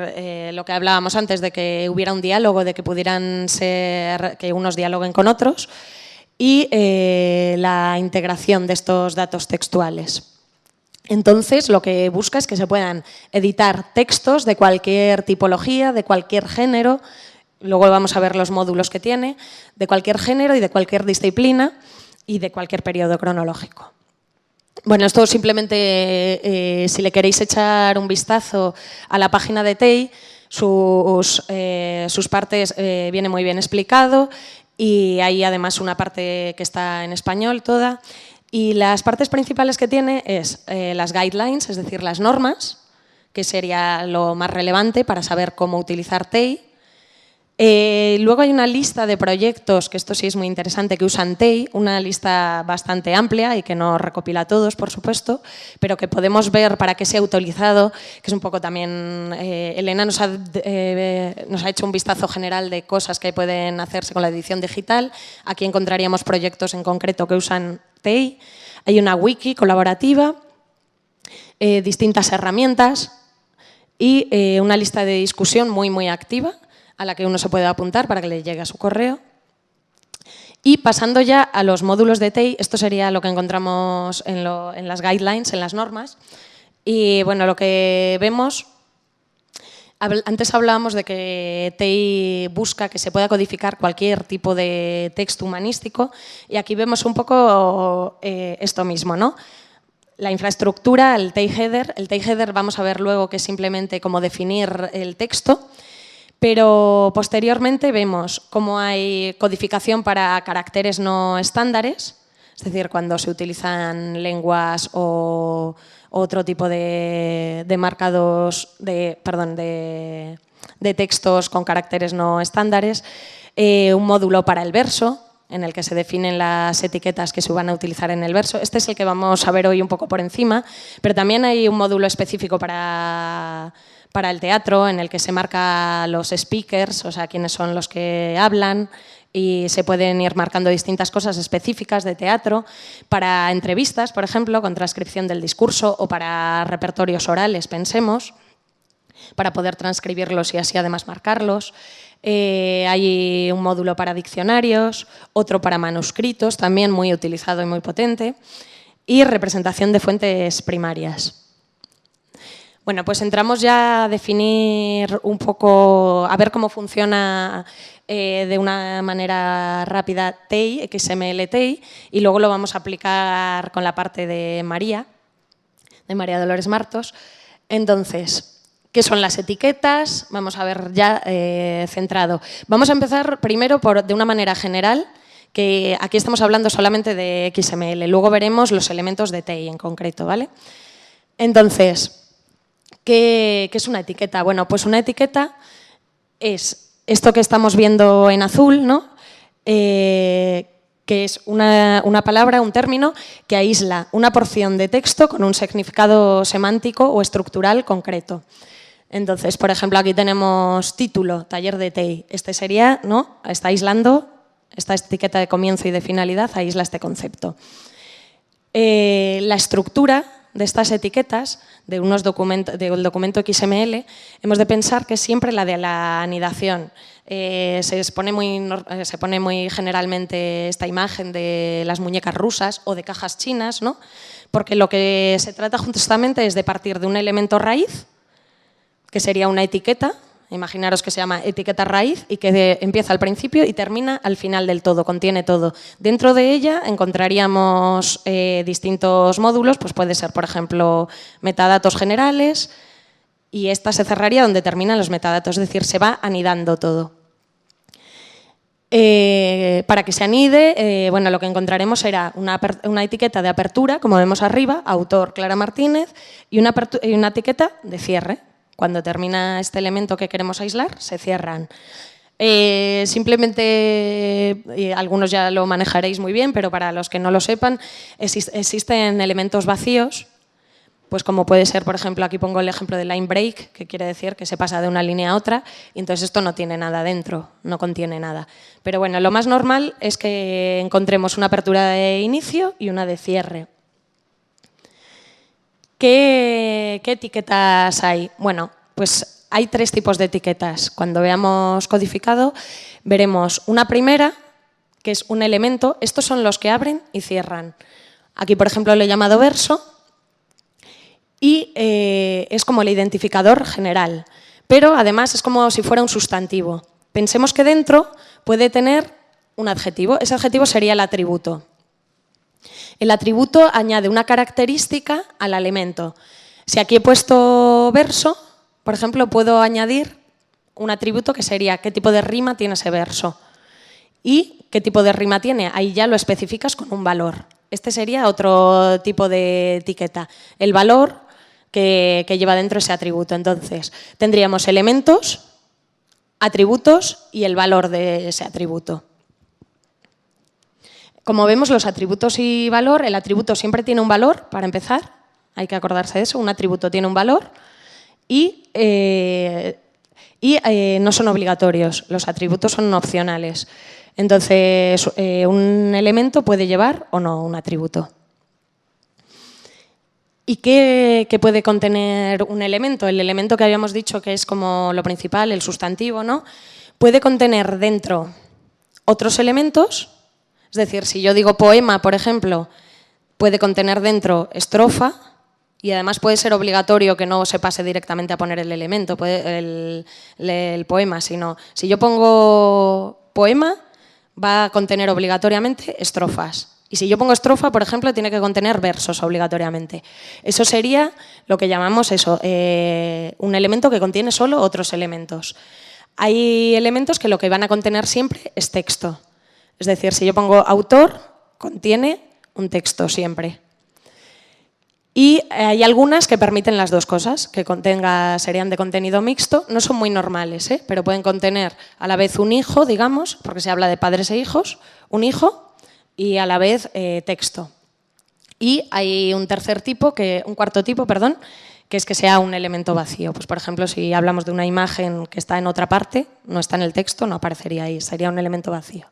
C: lo que hablábamos antes de que hubiera un diálogo, de que pudieran ser, que unos dialoguen con otros, y la integración de estos datos textuales. Entonces, lo que busca es que se puedan editar textos de cualquier tipología, de cualquier género, luego vamos a ver los módulos que tiene, de cualquier género y de cualquier disciplina y de cualquier periodo cronológico. Bueno, esto simplemente, si le queréis echar un vistazo a la página de TEI, sus partes viene muy bien explicado y hay además una parte que está en español toda. Y las partes principales que tiene es las guidelines, es decir, las normas, que sería lo más relevante para saber cómo utilizar TEI. Luego hay una lista de proyectos, que esto sí es muy interesante, que usan TEI, una lista bastante amplia y que no recopila todos, por supuesto, pero que podemos ver para qué se ha utilizado, que es un poco también... Elena nos ha hecho un vistazo general de cosas que pueden hacerse con la edición digital. Aquí encontraríamos proyectos en concreto que usan TEI. Hay una wiki colaborativa, distintas herramientas y una lista de discusión muy, muy activa, a la que uno se puede apuntar para que le llegue a su correo. Y pasando ya a los módulos de TEI, esto sería lo que encontramos en las guidelines, en las normas. Y bueno, lo que vemos, antes hablábamos de que TEI busca que se pueda codificar cualquier tipo de texto humanístico y aquí vemos un poco esto mismo, ¿no? La infraestructura, el TEI header vamos a ver luego que es simplemente como definir el texto. Pero posteriormente vemos cómo hay codificación para caracteres no estándares, es decir, cuando se utilizan lenguas o otro tipo de marcados, de textos con caracteres no estándares, un módulo para el verso, en el que se definen las etiquetas que se van a utilizar en el verso. Este es el que vamos a ver hoy un poco por encima, pero también hay un módulo específico para el teatro, en el que se marca los speakers, o sea, quiénes son los que hablan, y se pueden ir marcando distintas cosas específicas de teatro, para entrevistas, por ejemplo, con transcripción del discurso, o para repertorios orales, pensemos, para poder transcribirlos y así además marcarlos. Hay un módulo para diccionarios, otro para manuscritos, también muy utilizado y muy potente, y representación de fuentes primarias. Bueno, pues entramos ya a definir un poco, a ver cómo funciona de una manera rápida TEI, XML TEI, y luego lo vamos a aplicar con la parte de María Dolores Martos. Entonces, ¿qué son las etiquetas? Vamos a ver ya centrado. Vamos a empezar primero de una manera general, que aquí estamos hablando solamente de XML. Luego veremos los elementos de TEI en concreto, ¿vale? Entonces, ¿qué es una etiqueta? Bueno, pues una etiqueta es esto que estamos viendo en azul, ¿no? Que es una palabra, un término, que aísla una porción de texto con un significado semántico o estructural concreto. Entonces, por ejemplo, aquí tenemos título, taller de TEI. Este sería, ¿no? Está aislando, esta etiqueta de comienzo y de finalidad aísla este concepto. La estructura de estas etiquetas, del documento XML, hemos de pensar que es siempre la de la anidación. Se pone muy generalmente esta imagen de las muñecas rusas o de cajas chinas, ¿no? Porque lo que se trata justamente es de partir de un elemento raíz, que sería una etiqueta. Imaginaros que se llama etiqueta raíz y que empieza al principio y termina al final del todo, contiene todo. Dentro de ella encontraríamos distintos módulos, pues puede ser, por ejemplo, metadatos generales, y esta se cerraría donde terminan los metadatos, es decir, se va anidando todo. Para que se anide, bueno, lo que encontraremos será una etiqueta de apertura, como vemos arriba, autor Clara Martínez, y una etiqueta de cierre. Cuando termina este elemento que queremos aislar, se cierran. Simplemente, algunos ya lo manejaréis muy bien, pero para los que no lo sepan, existen elementos vacíos, pues como puede ser, por ejemplo, aquí pongo el ejemplo de line break, que quiere decir que se pasa de una línea a otra, y entonces esto no tiene nada dentro, no contiene nada. Pero bueno, lo más normal es que encontremos una apertura de inicio y una de cierre. ¿Qué etiquetas hay? Bueno, pues hay 3 tipos de etiquetas. Cuando veamos codificado, veremos una primera, que es un elemento. Estos son los que abren y cierran. Aquí, por ejemplo, lo he llamado verso y es como el identificador general. Pero, además, es como si fuera un sustantivo. Pensemos que dentro puede tener un adjetivo. Ese adjetivo sería el atributo. El atributo añade una característica al elemento. Si aquí he puesto verso, por ejemplo, puedo añadir un atributo que sería qué tipo de rima tiene ese verso. ¿Y qué tipo de rima tiene? Ahí ya lo especificas con un valor. Este sería otro tipo de etiqueta. El valor que lleva dentro ese atributo. Entonces, tendríamos elementos, atributos y el valor de ese atributo. Como vemos, los atributos y valor, el atributo siempre tiene un valor, para empezar, hay que acordarse de eso, un atributo tiene un valor y no son obligatorios, los atributos son opcionales. Entonces, un elemento puede llevar o no un atributo. ¿Y qué puede contener un elemento? El elemento que habíamos dicho que es como lo principal, el sustantivo, ¿no? Puede contener dentro otros elementos. Es decir, si yo digo poema, por ejemplo, puede contener dentro estrofa y además puede ser obligatorio que no se pase directamente a poner el elemento, el poema, sino si yo pongo poema, va a contener obligatoriamente estrofas. Y si yo pongo estrofa, por ejemplo, tiene que contener versos obligatoriamente. Eso sería lo que llamamos eso, un elemento que contiene solo otros elementos. Hay elementos que lo que van a contener siempre es texto. Es decir, si yo pongo autor, contiene un texto siempre. Y hay algunas que permiten las dos cosas, que serían de contenido mixto, no son muy normales, pero pueden contener a la vez un hijo, digamos, porque se habla de padres e hijos, un hijo y a la vez texto. Y hay un cuarto tipo, que es que sea un elemento vacío. Pues, por ejemplo, si hablamos de una imagen que está en otra parte, no está en el texto, no aparecería ahí, sería un elemento vacío.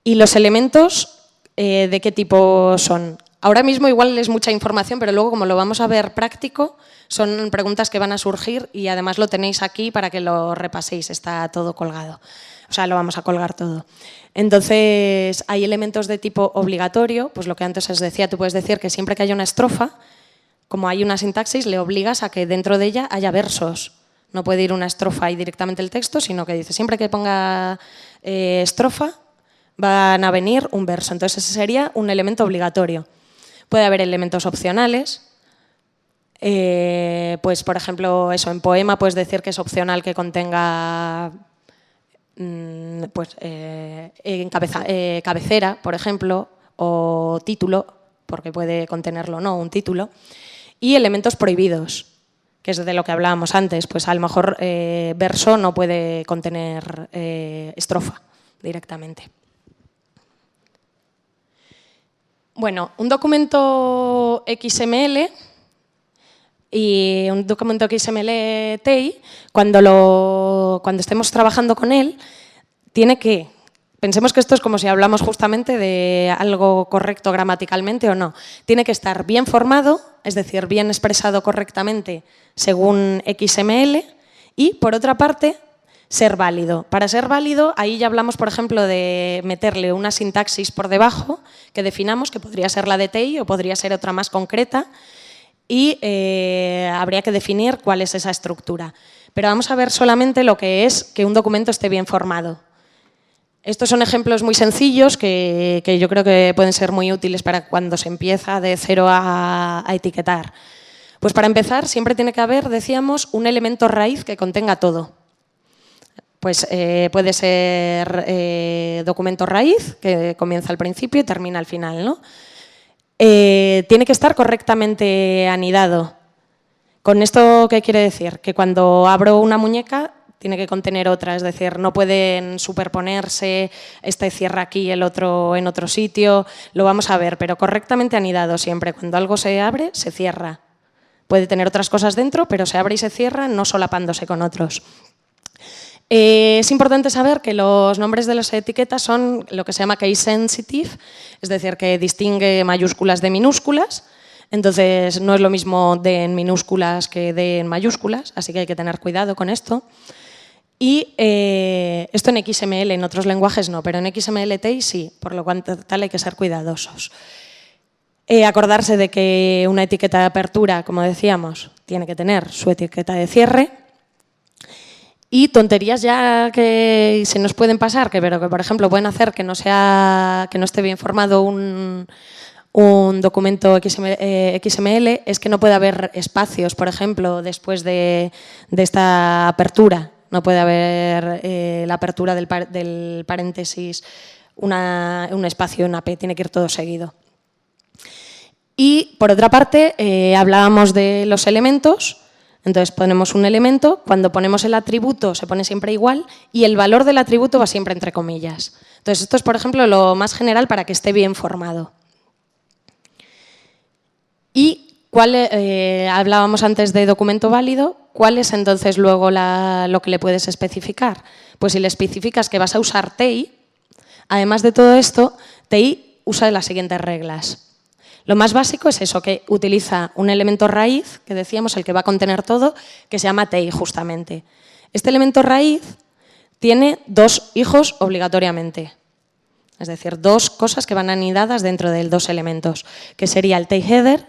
C: ¿Y los elementos de qué tipo son? Ahora mismo igual es mucha información, pero luego como lo vamos a ver práctico, son preguntas que van a surgir y además lo tenéis aquí para que lo repaséis, está todo colgado. O sea, lo vamos a colgar todo. Entonces, hay elementos de tipo obligatorio, pues lo que antes os decía, tú puedes decir que siempre que haya una estrofa, como hay una sintaxis, le obligas a que dentro de ella haya versos. No puede ir una estrofa y directamente el texto, sino que dice siempre que ponga estrofa van a venir un verso. Entonces ese sería un elemento obligatorio. Puede haber elementos opcionales. Pues por ejemplo, eso, en poema puedes decir que es opcional que contenga cabecera, por ejemplo, o título, porque puede contenerlo o no un título, y elementos prohibidos, que es de lo que hablábamos antes, pues a lo mejor verso no puede contener estrofa directamente. Bueno, un documento XML y un documento XML TEI, cuando estemos trabajando con él, tiene que, pensemos que esto es como si hablamos justamente de algo correcto gramaticalmente o no, tiene que estar bien formado, es decir, bien expresado correctamente según XML y, por otra parte, ser válido. Para ser válido, ahí ya hablamos, por ejemplo, de meterle una sintaxis por debajo que definamos, que podría ser la de TEI o podría ser otra más concreta, y habría que definir cuál es esa estructura. Pero vamos a ver solamente lo que es que un documento esté bien formado. Estos son ejemplos muy sencillos que yo creo que pueden ser muy útiles para cuando se empieza de cero a etiquetar. Pues para empezar, siempre tiene que haber, decíamos, un elemento raíz que contenga todo. Pues puede ser documento raíz, que comienza al principio y termina al final, ¿no? Tiene que estar correctamente anidado. ¿Con esto qué quiere decir? Que cuando abro una muñeca tiene que contener otra, es decir, no pueden superponerse, este cierra aquí, el otro en otro sitio, lo vamos a ver, pero correctamente anidado siempre. Cuando algo se abre, se cierra. Puede tener otras cosas dentro, pero se abre y se cierra, no solapándose con otros. Es importante saber que los nombres de las etiquetas son lo que se llama case sensitive, es decir, que distingue mayúsculas de minúsculas. Entonces, no es lo mismo D en minúsculas que D en mayúsculas, así que hay que tener cuidado con esto. Y esto en XML, en otros lenguajes no, pero en XML-TEI sí, por lo cual tal hay que ser cuidadosos. Acordarse de que una etiqueta de apertura, como decíamos, tiene que tener su etiqueta de cierre. Y tonterías ya que se nos pueden pasar, pero que por ejemplo pueden hacer que no esté bien formado un documento XML, es que no puede haber espacios, por ejemplo, después de esta apertura. No puede haber la apertura del paréntesis, un espacio, una P, tiene que ir todo seguido. Y por otra parte, hablábamos de los elementos. Entonces ponemos un elemento, cuando ponemos el atributo se pone siempre igual y el valor del atributo va siempre entre comillas. Entonces esto es, por ejemplo, lo más general para que esté bien formado. Y hablábamos antes de documento válido, ¿cuál es entonces luego lo que le puedes especificar? Pues si le especificas que vas a usar TEI, además de todo esto, TEI usa las siguientes reglas. Lo más básico es eso, que utiliza un elemento raíz, que decíamos, el que va a contener todo, que se llama TEI justamente. Este elemento raíz tiene dos hijos obligatoriamente, es decir, dos cosas que van anidadas dentro de dos elementos, que sería el TEI header,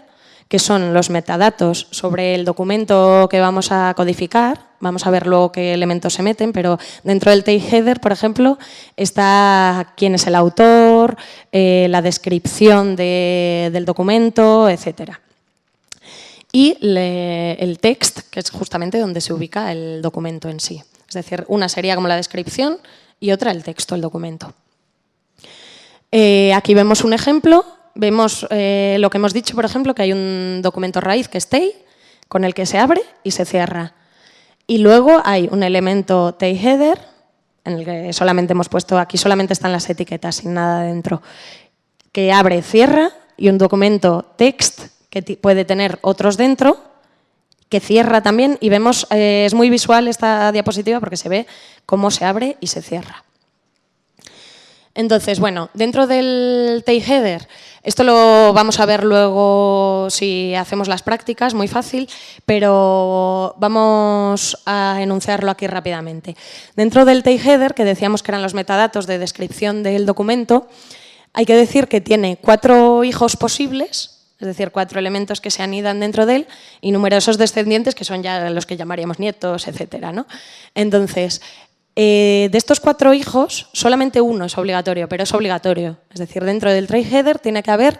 C: que son los metadatos sobre el documento que vamos a codificar. Vamos a ver luego qué elementos se meten, pero dentro del TEI header, por ejemplo, está quién es el autor, la descripción del documento, etc. Y el text, que es justamente donde se ubica el documento en sí. Es decir, una sería como la descripción y otra el texto, el documento. Aquí vemos un ejemplo. Vemos lo que hemos dicho, por ejemplo, que hay un documento raíz que es TEI, con el que se abre y se cierra. Y luego hay un elemento TEI header, en el que solamente hemos puesto, aquí solamente están las etiquetas, sin nada dentro, que abre, cierra, y un documento text, que puede tener otros dentro, que cierra también, y vemos, es muy visual esta diapositiva porque se ve cómo se abre y se cierra. Entonces, bueno, dentro del TEI header, esto lo vamos a ver luego si hacemos las prácticas, muy fácil, pero vamos a enunciarlo aquí rápidamente. Dentro del TEI header, que decíamos que eran los metadatos de descripción del documento, hay que decir que tiene 4 hijos posibles, es decir, 4 elementos que se anidan dentro de él, y numerosos descendientes, que son ya los que llamaríamos nietos, etcétera, ¿no? Entonces, de estos 4 hijos, solamente uno es obligatorio, pero es obligatorio. Es decir, dentro del tray header tiene que haber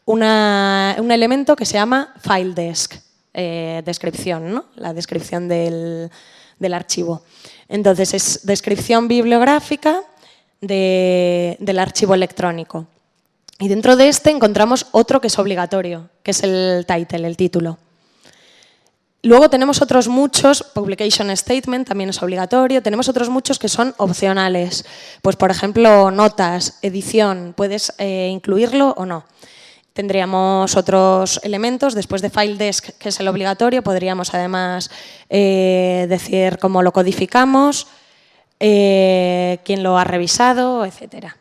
C: un elemento que se llama file desk, descripción, ¿no? La descripción del archivo. Entonces, es descripción bibliográfica del archivo electrónico. Y dentro de este encontramos otro que es obligatorio, que es el title, el título. Luego tenemos otros muchos, publication statement también es obligatorio, tenemos otros muchos que son opcionales. Pues, por ejemplo, notas, edición, puedes incluirlo o no. Tendríamos otros elementos, después de file desk, que es el obligatorio, podríamos además decir cómo lo codificamos, quién lo ha revisado, etcétera.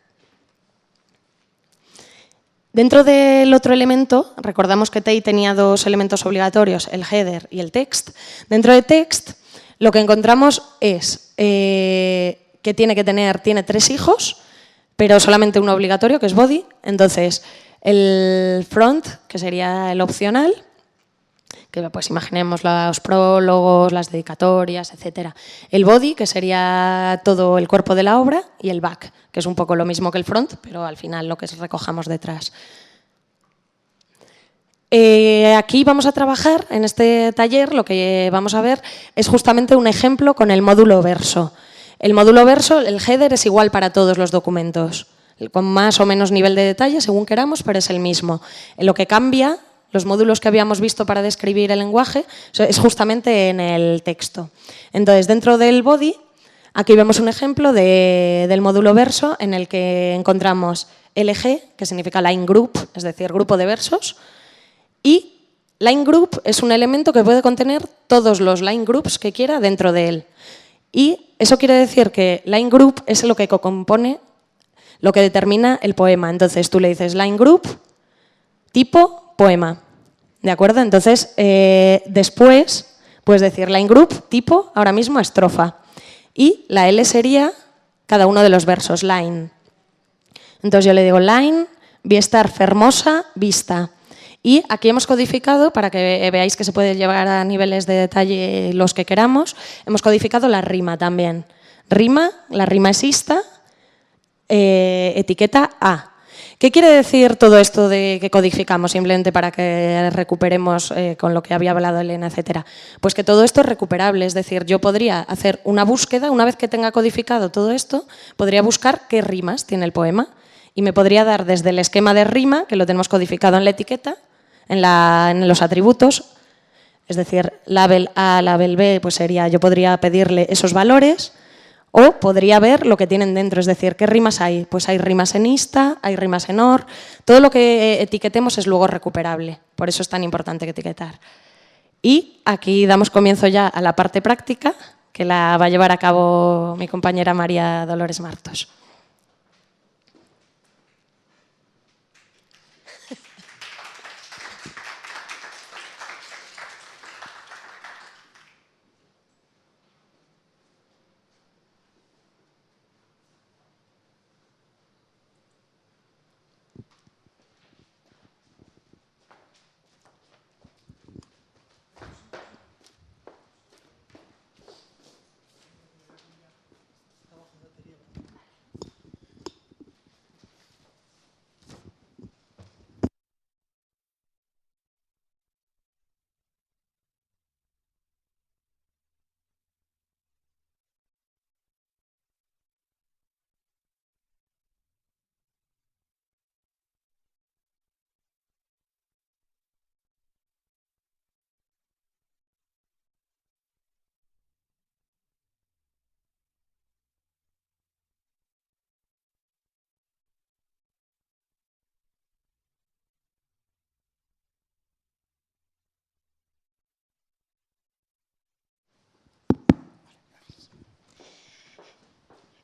C: Dentro del otro elemento, recordamos que TEI tenía 2 elementos obligatorios, el header y el text. Dentro de text, lo que encontramos es que tiene 3 hijos, pero solamente uno obligatorio, que es body. Entonces, el front, que sería el opcional, que pues imaginemos los prólogos, las dedicatorias, etcétera. El body, que sería todo el cuerpo de la obra, y el back, que es un poco lo mismo que el front, pero al final lo que recojamos detrás. Aquí vamos a trabajar, en este taller, lo que vamos a ver es justamente un ejemplo con el módulo verso. El módulo verso, el header es igual para todos los documentos, con más o menos nivel de detalle, según queramos, pero es el mismo. Lo que cambia, los módulos que habíamos visto para describir el lenguaje, es justamente en el texto. Entonces, dentro del body, aquí vemos un ejemplo del módulo verso en el que encontramos LG, que significa line group, es decir, grupo de versos, y line group es un elemento que puede contener todos los line groups que quiera dentro de él. Y eso quiere decir que line group es lo que compone, lo que determina el poema. Entonces, tú le dices line group, tipo, poema. ¿De acuerdo? Entonces, después puedes decir line group, tipo, ahora mismo estrofa. Y la L sería cada uno de los versos, line. Entonces, yo le digo line, vi estar fermosa, vista. Y aquí hemos codificado, para que veáis que se puede llevar a niveles de detalle los que queramos, hemos codificado la rima también. Rima, la rima es ista, etiqueta A. ¿Qué quiere decir todo esto de que codificamos, simplemente para que recuperemos con lo que había hablado Elena, etcétera? Pues que todo esto es recuperable, es decir, yo podría hacer una búsqueda, una vez que tenga codificado todo esto, podría buscar qué rimas tiene el poema y me podría dar desde el esquema de rima, que lo tenemos codificado en la etiqueta, en los atributos, es decir, label A, label B, pues sería, yo podría pedirle esos valores, o podría ver lo que tienen dentro, es decir, ¿qué rimas hay? Pues hay rimas en ista, hay rimas en or, todo lo que etiquetemos es luego recuperable, por eso es tan importante que etiquetar. Y aquí damos comienzo ya a la parte práctica, que la va a llevar a cabo mi compañera María Dolores Martos.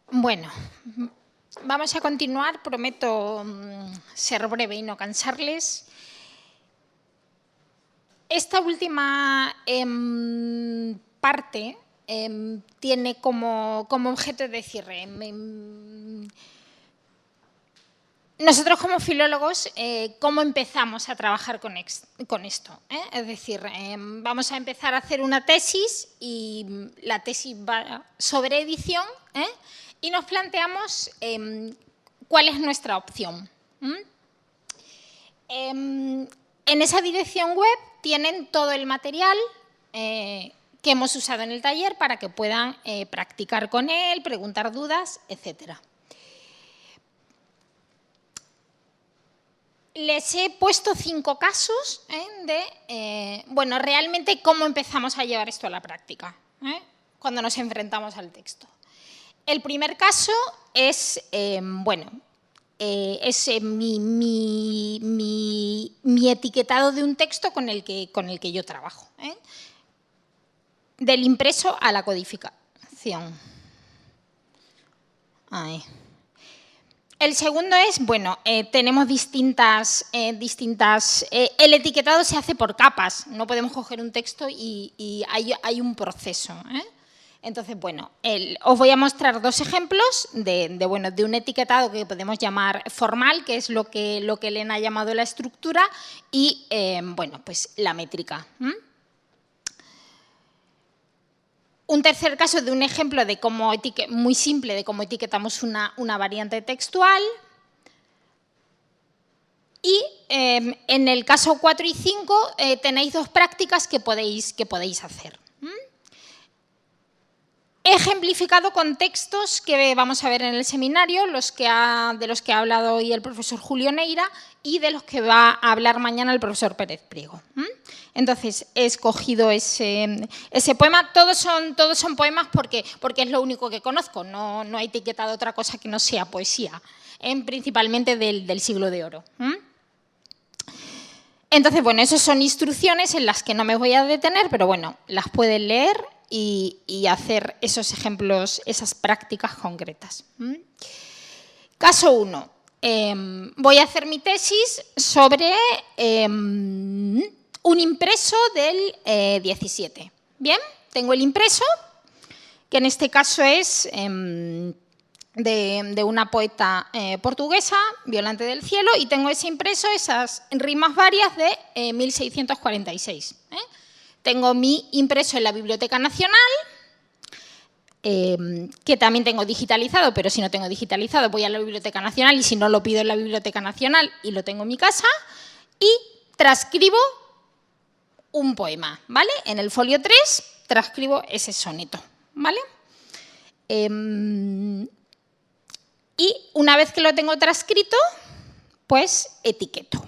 A: Bueno, vamos a continuar, prometo ser breve y no cansarles. Esta última parte tiene como objeto de cierre nosotros como filólogos, ¿cómo empezamos a trabajar con esto? Es decir, vamos a empezar a hacer una tesis y la tesis va sobre edición y nos planteamos cuál es nuestra opción. En esa dirección web tienen todo el material que hemos usado en el taller para que puedan practicar con él, preguntar dudas, etcétera. Les he puesto 5 casos de, bueno, realmente cómo empezamos a llevar esto a la práctica, cuando nos enfrentamos al texto. El primer caso es, bueno, es mi etiquetado de un texto con el que yo trabajo. Del impreso a la codificación. Ahí. El segundo es, bueno, tenemos distintas el etiquetado se hace por capas, no podemos coger un texto y hay un proceso. Entonces, bueno, os voy a mostrar 2 ejemplos de un etiquetado que podemos llamar formal, que es lo que Elena ha llamado la estructura, y, bueno, pues la métrica. Un tercer caso de un ejemplo de cómo muy simple de cómo etiquetamos una variante textual. Y en el caso 4 y 5 tenéis 2 prácticas que podéis hacer. He ejemplificado con textos que vamos a ver en el seminario, de los que ha hablado hoy el profesor Julio Neira y de los que va a hablar mañana el profesor Pérez Priego. Entonces, he escogido ese poema. Todos son poemas porque es lo único que conozco. No he etiquetado otra cosa que no sea poesía, principalmente del siglo de oro. Entonces, bueno, esas son instrucciones en las que no me voy a detener, pero bueno, las pueden leer y hacer esos ejemplos, esas prácticas concretas. Caso 1. Voy a hacer mi tesis sobre un impreso del 17. Bien, tengo el impreso, que en este caso es de una poeta portuguesa, Violante del Cielo, y tengo ese impreso, esas rimas varias de 1646. Tengo mi impreso en la Biblioteca Nacional, que también tengo digitalizado, pero si no tengo digitalizado voy a la Biblioteca Nacional y si no lo pido en la Biblioteca Nacional y lo tengo en mi casa, y transcribo un poema, ¿vale? En el folio 3 transcribo ese soneto, ¿vale? Y una vez que lo tengo transcrito, pues etiqueto.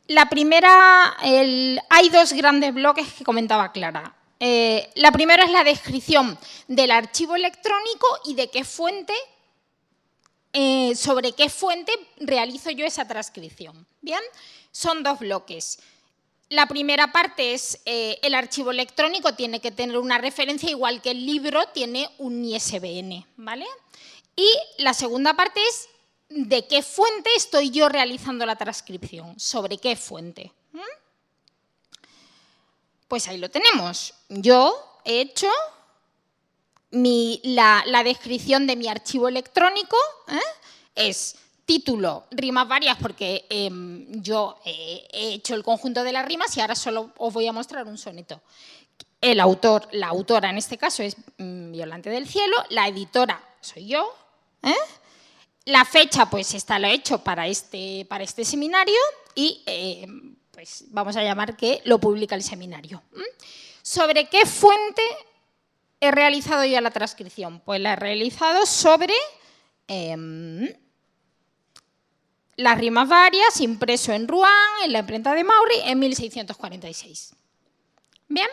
A: La primera, hay 2 grandes bloques que comentaba Clara. La primera es la descripción del archivo electrónico y de qué fuente, sobre qué fuente realizo yo esa transcripción. Bien, son 2 bloques. La primera parte es el archivo electrónico, tiene que tener una referencia, igual que el libro tiene un ISBN, ¿vale? Y la segunda parte es de qué fuente estoy yo realizando la transcripción, sobre qué fuente. Pues ahí lo tenemos. Yo he hecho la descripción de mi archivo electrónico, es título, rimas varias, porque yo he hecho el conjunto de las rimas y ahora solo os voy a mostrar un soneto. El autor, la autora en este caso es Violante del Cielo, la editora soy yo, la fecha, pues esta lo he hecho para este seminario y pues vamos a llamar que lo publica el seminario. ¿Sobre qué fuente he realizado yo la transcripción? Pues la he realizado sobre las rimas varias, impreso en Rouen, en la imprenta de Maury, en 1646. ¿Bien?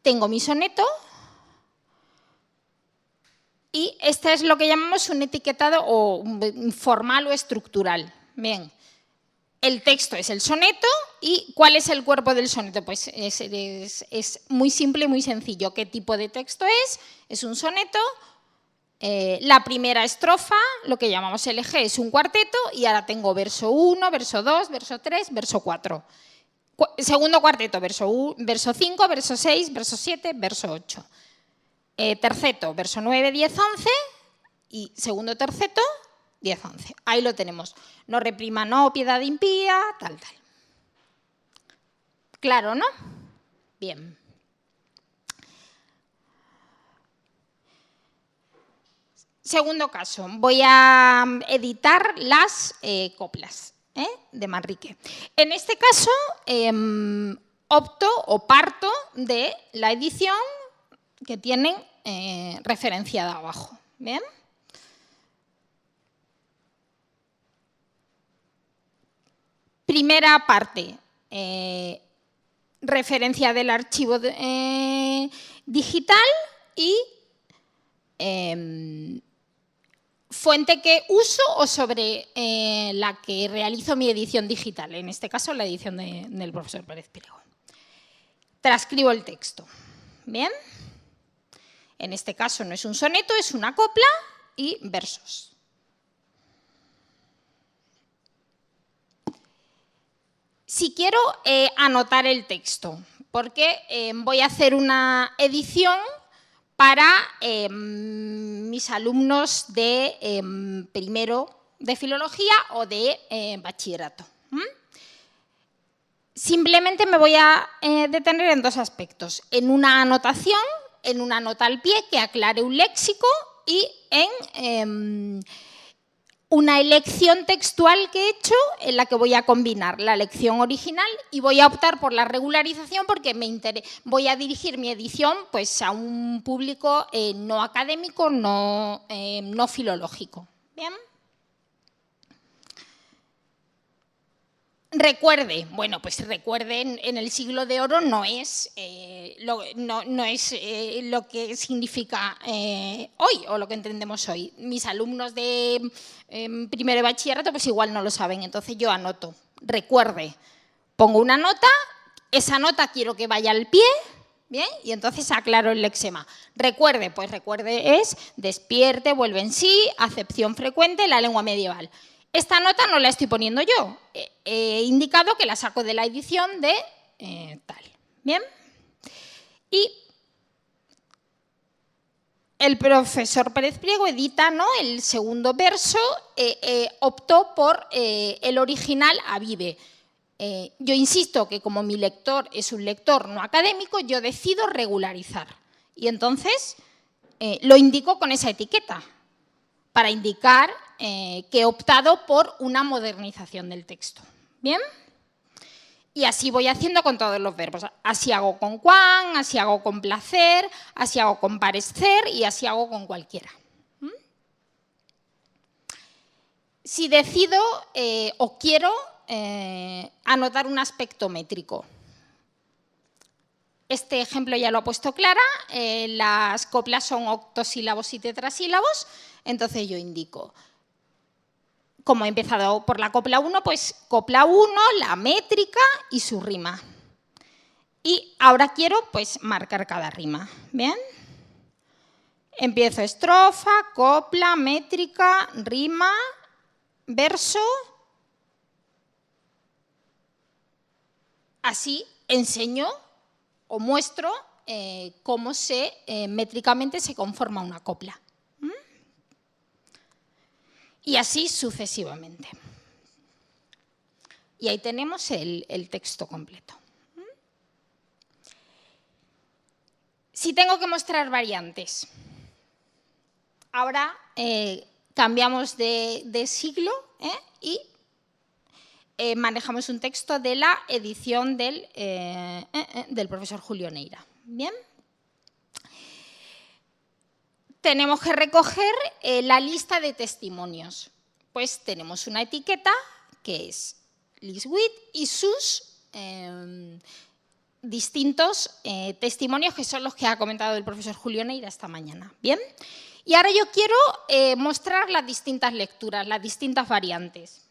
A: Tengo mi soneto. Y este es lo que llamamos un etiquetado o formal o estructural. Bien, el texto es el soneto y ¿cuál es el cuerpo del soneto? Pues es muy simple y muy sencillo. ¿Qué tipo de texto es? Es un soneto. La primera estrofa, lo que llamamos el eje, es un cuarteto y ahora tengo verso 1, verso 2, verso 3, verso 4. Segundo cuarteto, verso 5, verso 6, verso 7, verso 8. Terceto, verso 9, 10, 11 y segundo terceto, 10, 11. Ahí lo tenemos. No reprima, no, piedad impía, tal, tal. Claro, ¿no? Bien. Segundo caso, voy a editar las coplas de Manrique. En este caso, opto o parto de la edición que tienen referenciada abajo. ¿Bien? Primera parte, referencia del archivo digital y fuente que uso o sobre la que realizo mi edición digital, en este caso la edición del profesor Pérez Pliego. Transcribo el texto. ¿Bien? En este caso no es un soneto, es una copla y versos. Si quiero anotar el texto, porque voy a hacer una edición para mis alumnos de primero de filología o de bachillerato. Simplemente me voy a detener en dos aspectos. En una anotación, en una nota al pie que aclare un léxico y en una elección textual que he hecho en la que voy a combinar la lección original y voy a optar por la regularización porque voy a dirigir mi edición pues, a un público no académico, no filológico. ¿Bien? Recuerde, bueno, pues recuerde en el siglo de oro no es lo que significa hoy o lo que entendemos hoy. Mis alumnos de primero de bachillerato pues igual no lo saben, entonces yo anoto. Recuerde, pongo una nota, esa nota quiero que vaya al pie, ¿bien? Y entonces aclaro el lexema. Recuerde, pues recuerde es despierte, vuelve en sí, acepción frecuente, la lengua medieval. Esta nota no la estoy poniendo yo, he indicado que la saco de la edición de tal. ¿Bien? Y el profesor Pérez Pliego edita, ¿no?, el segundo verso, optó por el original a vive. Yo insisto que como mi lector es un lector no académico, yo decido regularizar. Y entonces lo indico con esa etiqueta, para indicar que he optado por una modernización del texto. ¿Bien? Y así voy haciendo con todos los verbos. Así hago con cuan, así hago con placer, así hago con parecer y así hago con cualquiera. Si decido o quiero anotar un aspecto métrico. Este ejemplo ya lo ha puesto Clara, las coplas son octosílabos y tetrasílabos, entonces yo indico, como he empezado por la copla 1, pues copla 1, la métrica y su rima. Y ahora quiero pues marcar cada rima, ¿bien? Empiezo estrofa, copla, métrica, rima, verso. Así enseño o muestro cómo métricamente se conforma una copla. Y así sucesivamente. Y ahí tenemos el texto completo. Si tengo que mostrar variantes, ahora cambiamos de siglo y manejamos un texto de la edición del profesor Julio Neira. ¿Bien? Tenemos que recoger la lista de testimonios. Pues tenemos una etiqueta que es Liswit y sus distintos testimonios, que son los que ha comentado el profesor Julio Neira esta mañana. ¿Bien? Y ahora yo quiero mostrar las distintas lecturas, las distintas variantes.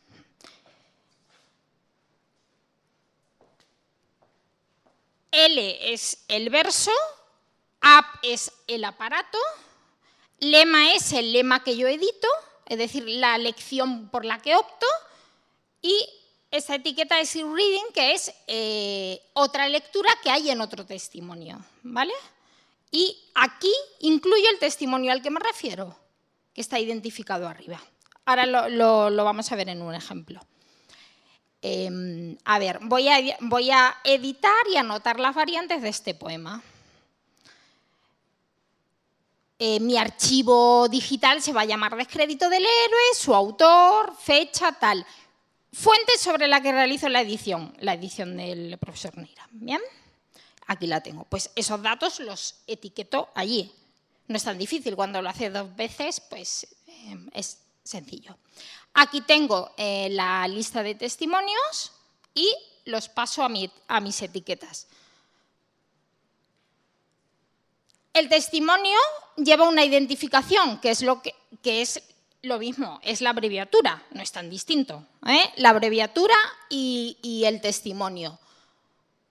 A: L es el verso, AP es el aparato, lema es el lema que yo edito, es decir, la lección por la que opto, y esta etiqueta es reading, que es otra lectura que hay en otro testimonio, ¿vale? Y aquí incluyo el testimonio al que me refiero, que está identificado arriba. Ahora lo vamos a ver en un ejemplo. A ver, voy a editar y anotar las variantes de este poema. Mi archivo digital se va a llamar Descrédito del héroe, su autor, fecha, tal. Fuente sobre la que realizo la edición del profesor Neira. ¿Bien? Aquí la tengo. Pues esos datos los etiqueto allí. No es tan difícil. Cuando lo hace 2 veces, pues es sencillo. Aquí tengo la lista de testimonios y los paso a mis etiquetas. El testimonio lleva una identificación, que es lo mismo, es la abreviatura, no es tan distinto. La abreviatura y el testimonio.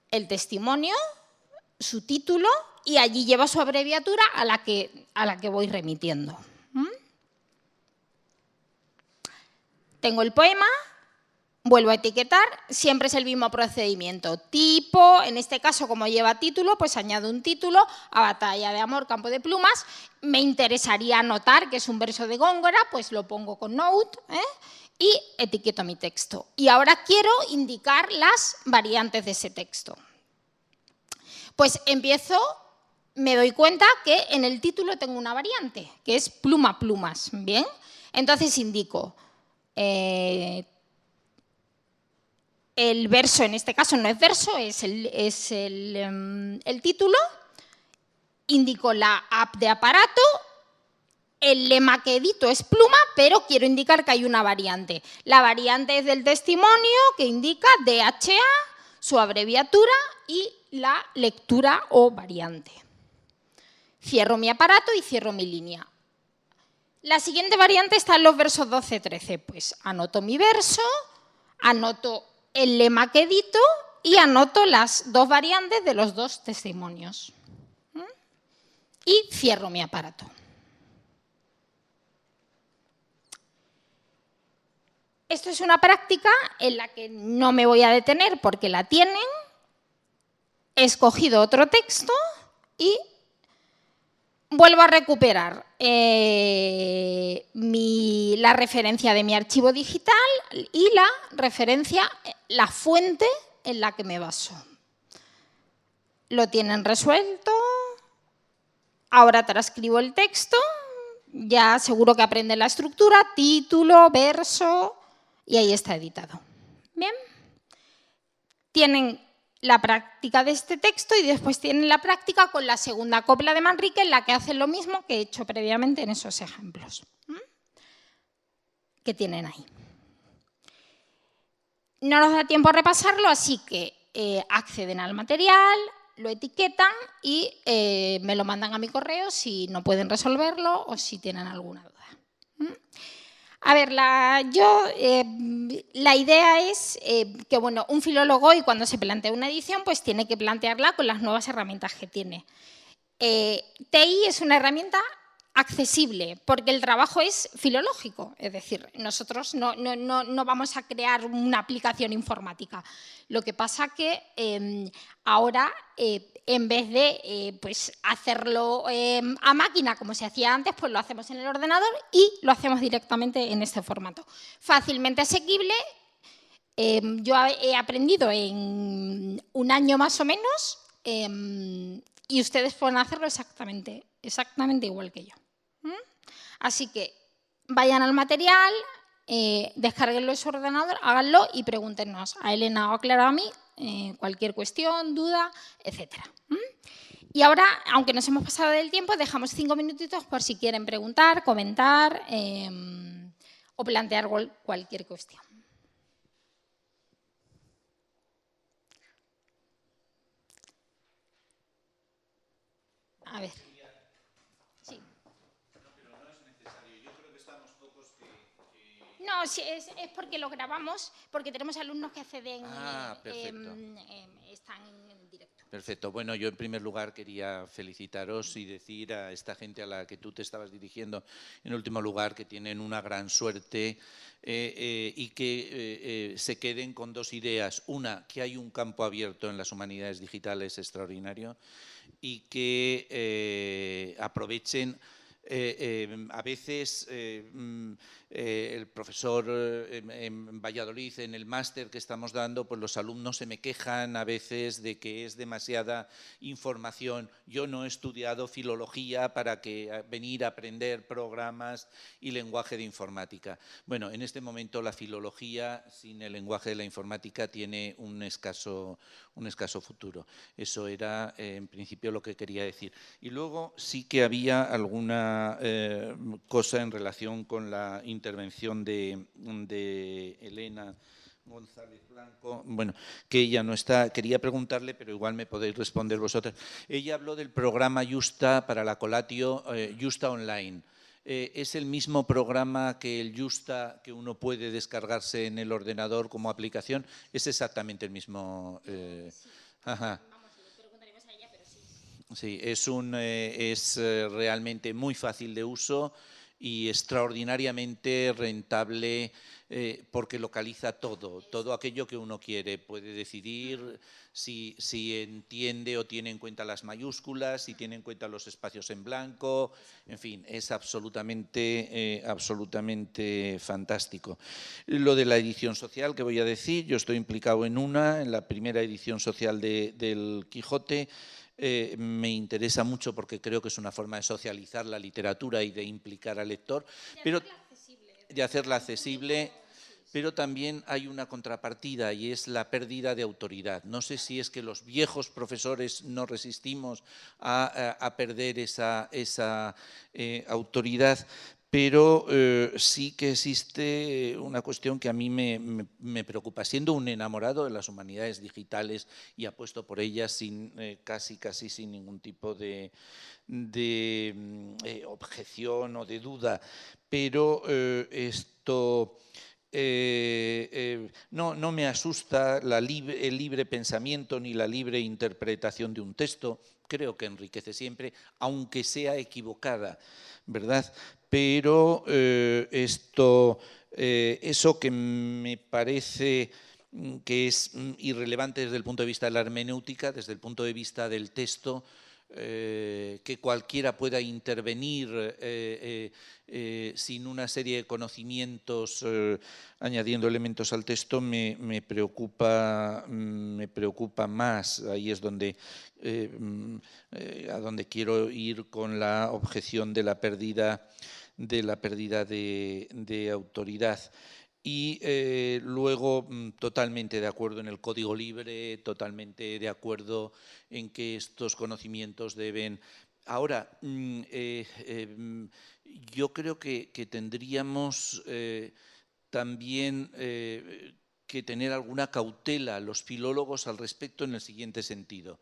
A: El testimonio, su título, y allí lleva su abreviatura a la que voy remitiendo. Tengo el poema, vuelvo a etiquetar, siempre es el mismo procedimiento. Tipo, en este caso, como lleva título, pues añado un título, a Batalla de amor, campo de plumas. Me interesaría anotar que es un verso de Góngora, pues lo pongo con note, y etiqueto mi texto. Y ahora quiero indicar las variantes de ese texto. Pues me doy cuenta que en el título tengo una variante, que es pluma, plumas, ¿bien? Entonces indico... el verso, en este caso no es verso, es el título. Indico la app de aparato. El lema que edito es pluma, pero quiero indicar que hay una variante. La variante es del testimonio, que indica DHA, su abreviatura y la lectura o variante. Cierro mi aparato y cierro mi línea. La siguiente variante está en los versos 12-13. Pues anoto mi verso, anoto el lema que edito y anoto las 2 variantes de los 2 testimonios. Y cierro mi aparato. Esto es una práctica en la que no me voy a detener porque la tienen. He escogido otro texto y vuelvo a recuperar la referencia de mi archivo digital y la fuente en la que me baso. Lo tienen resuelto. Ahora transcribo el texto. Ya seguro que aprenden la estructura, título, verso, y ahí está editado. Bien. Tienen la práctica de este texto y después tienen la práctica con la segunda copla de Manrique, en la que hacen lo mismo que he hecho previamente en esos ejemplos que tienen ahí. No nos da tiempo a repasarlo, así que acceden al material, lo etiquetan y me lo mandan a mi correo si no pueden resolverlo o si tienen alguna duda. A ver, la idea es que bueno, un filólogo, y cuando se plantea una edición, pues tiene que plantearla con las nuevas herramientas que tiene. TI es una herramienta accesible, porque el trabajo es filológico, es decir, nosotros no vamos a crear una aplicación informática. Lo que pasa que ahora, en vez de pues hacerlo a máquina como se hacía antes, pues lo hacemos en el ordenador y lo hacemos directamente en este formato. Fácilmente asequible. Yo he aprendido en 1 año más o menos y ustedes pueden hacerlo exactamente igual que yo. Así que vayan al material, descárguenlo en su ordenador, háganlo y pregúntenos a Elena o a Clara o a mí cualquier cuestión, duda, etc. Y ahora, aunque nos hemos pasado del tiempo, dejamos 5 minutitos por si quieren preguntar, comentar o plantear cualquier cuestión. A ver. Sí. No, sí, es porque lo grabamos, porque tenemos alumnos que acceden, están en directo.
D: Perfecto. Bueno, yo en primer lugar quería felicitaros y decir a esta gente a la que tú te estabas dirigiendo, en último lugar, que tienen una gran suerte y que se queden con dos ideas. Una, que hay un campo abierto en las humanidades digitales extraordinario y que aprovechen. A veces el profesor en Valladolid, en el máster que estamos dando, pues los alumnos se me quejan a veces de que es demasiada información. Yo no he estudiado filología para venir a aprender programas y lenguaje de informática. Bueno, en este momento la filología sin el lenguaje de la informática tiene un escaso futuro. Eso era en principio lo que quería decir. Y luego sí que había alguna cosa en relación con la intervención de Elena González Blanco, bueno, que ella no está, quería preguntarle, pero igual me podéis responder vosotros. Ella habló del programa Justa para la Colatio, Justa Online. ¿Es el mismo programa que el Justa que uno puede descargarse en el ordenador como aplicación? Es exactamente el mismo. Ajá. Sí, es realmente muy fácil de uso y extraordinariamente rentable porque localiza todo aquello que uno quiere. Puede decidir si entiende o tiene en cuenta las mayúsculas, si tiene en cuenta los espacios en blanco, en fin, es absolutamente fantástico. Lo de la edición social, que voy a decir, yo estoy implicado en la primera edición social del Quijote. Me interesa mucho porque creo que es una forma de socializar la literatura y de implicar al lector, de hacerla accesible, pero también hay una contrapartida y es la pérdida de autoridad. No sé si es que los viejos profesores no resistimos a perder esa autoridad, pero sí que existe una cuestión que a mí me preocupa. Siendo un enamorado de las humanidades digitales y apuesto por ellas casi sin ningún tipo de objeción o de duda, pero esto no me asusta el libre pensamiento ni la libre interpretación de un texto. Creo que enriquece siempre, aunque sea equivocada, ¿verdad? Pero eso que me parece que es irrelevante desde el punto de vista de la hermenéutica, desde el punto de vista del texto, que cualquiera pueda intervenir sin una serie de conocimientos, añadiendo elementos al texto, me preocupa más. Ahí es donde a donde quiero ir con la objeción de la pérdida de autoridad. Y luego totalmente de acuerdo en el código libre, totalmente de acuerdo en que estos conocimientos deben... Ahora, yo creo que tendríamos también que tener alguna cautela los filólogos al respecto en el siguiente sentido.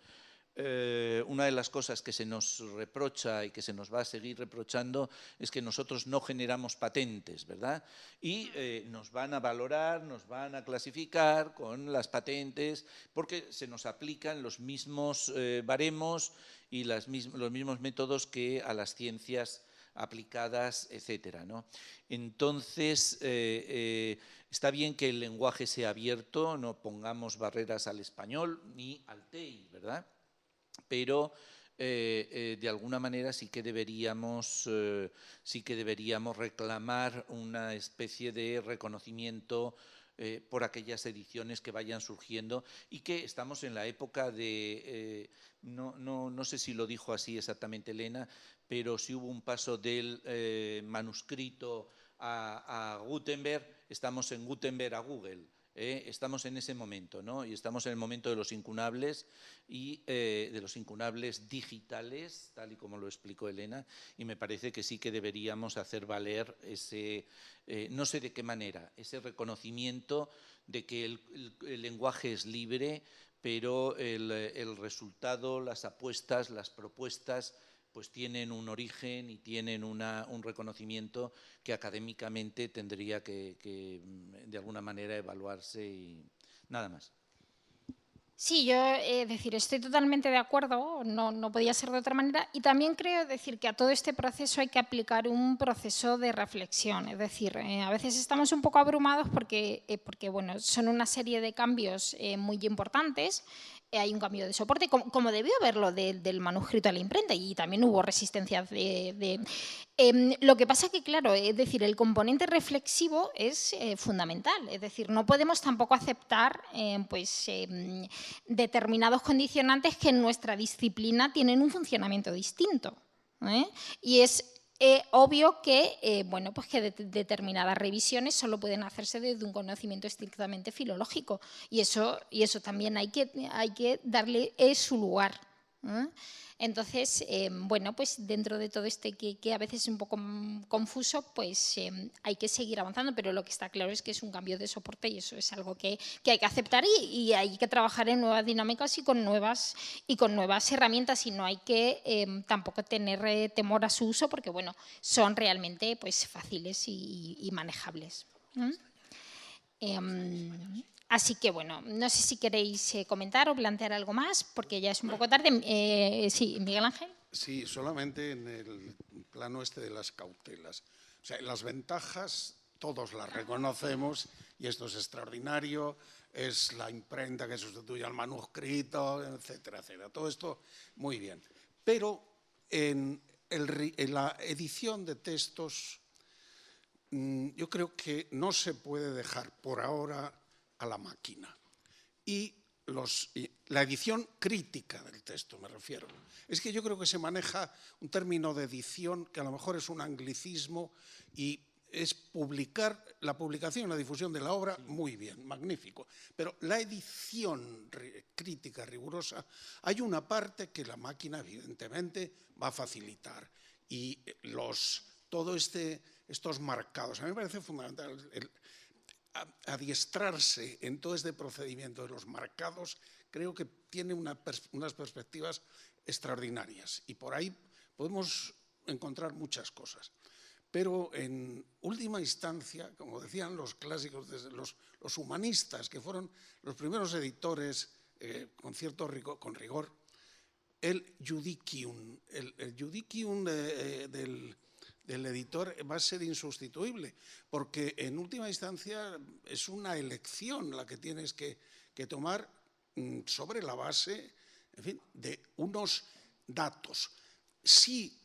D: Una de las cosas que se nos reprocha y que se nos va a seguir reprochando es que nosotros no generamos patentes, ¿verdad? Y nos van a valorar, nos van a clasificar con las patentes porque se nos aplican los mismos baremos y los mismos métodos que a las ciencias aplicadas, etcétera, ¿no? Entonces, está bien que el lenguaje sea abierto, no pongamos barreras al español ni al TEI, ¿verdad? Pero de alguna manera sí que deberíamos reclamar una especie de reconocimiento por aquellas ediciones que vayan surgiendo y que estamos en la época de, no sé si lo dijo así exactamente Elena, pero si hubo un paso del manuscrito a Gutenberg, estamos en Gutenberg a Google. Estamos en ese momento, ¿no? Y estamos en el momento de los incunables y de los incunables digitales, tal y como lo explicó Elena, y me parece que sí que deberíamos hacer valer ese, no sé de qué manera, ese reconocimiento de que el lenguaje es libre, pero el resultado, las apuestas, las propuestas, pues tienen un origen y tienen un reconocimiento que académicamente tendría que de alguna manera evaluarse y nada más.
A: Sí, yo estoy totalmente de acuerdo, no podía ser de otra manera, y también creo decir que a todo este proceso hay que aplicar un proceso de reflexión, es decir, a veces estamos un poco abrumados porque bueno, son una serie de cambios muy importantes. Hay un cambio de soporte, como debió haberlo del manuscrito a la imprenta, y también hubo resistencias lo que pasa que, claro, es decir, el componente reflexivo es fundamental. Es decir, no podemos tampoco aceptar determinados condicionantes que en nuestra disciplina tienen un funcionamiento distinto. Y es obvio que, bueno, pues que determinadas revisiones solo pueden hacerse desde un conocimiento estrictamente filológico. Y eso también hay que darle su lugar. Entonces, bueno, pues dentro de todo que a veces es un poco confuso, pues hay que seguir avanzando, pero lo que está claro es que es un cambio de soporte y eso es algo que hay que aceptar y hay que trabajar en nuevas dinámicas y con nuevas herramientas, y no hay que tampoco tener temor a su uso porque, bueno, son realmente pues fáciles y manejables. Así que, bueno, no sé si queréis comentar o plantear algo más, porque ya es un poco tarde. Sí, Miguel Ángel.
E: Sí, solamente en el plano de las cautelas. O sea, las ventajas todos las reconocemos y esto es extraordinario, es la imprenta que sustituye al manuscrito, etcétera, etcétera. Todo esto muy bien. Pero en la edición de textos yo creo que no se puede dejar por ahora a la máquina. Y la edición crítica del texto, me refiero. Es que yo creo que se maneja un término de edición que a lo mejor es un anglicismo y es la publicación y la difusión de la obra, muy bien, magnífico. Pero la edición crítica rigurosa, hay una parte que la máquina evidentemente va a facilitar. Y estos marcados, a mí me parece fundamental adiestrarse en todo este procedimiento de los marcados, creo que tiene unas perspectivas extraordinarias y por ahí podemos encontrar muchas cosas. Pero en última instancia, como decían los clásicos, desde los humanistas, que fueron los primeros editores con rigor, el judicium del editor va a ser insustituible, porque en última instancia es una elección la que tienes que tomar sobre la base, en fin, de unos datos. Si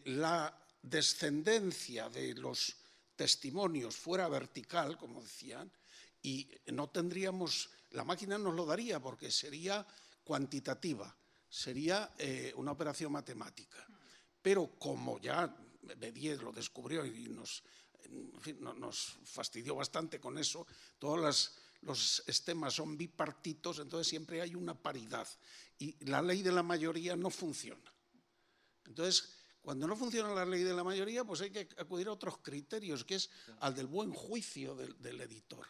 E: la descendencia de los testimonios fuera vertical, como decían, y no tendríamos, la máquina nos lo daría porque sería cuantitativa, sería una operación matemática. Pero como ya Bédier lo descubrió y nos fastidió bastante con eso, todos los estemas son bipartitos, entonces siempre hay una paridad. Y la ley de la mayoría no funciona. Entonces, cuando no funciona la ley de la mayoría, pues hay que acudir a otros criterios, que es al del buen juicio del editor.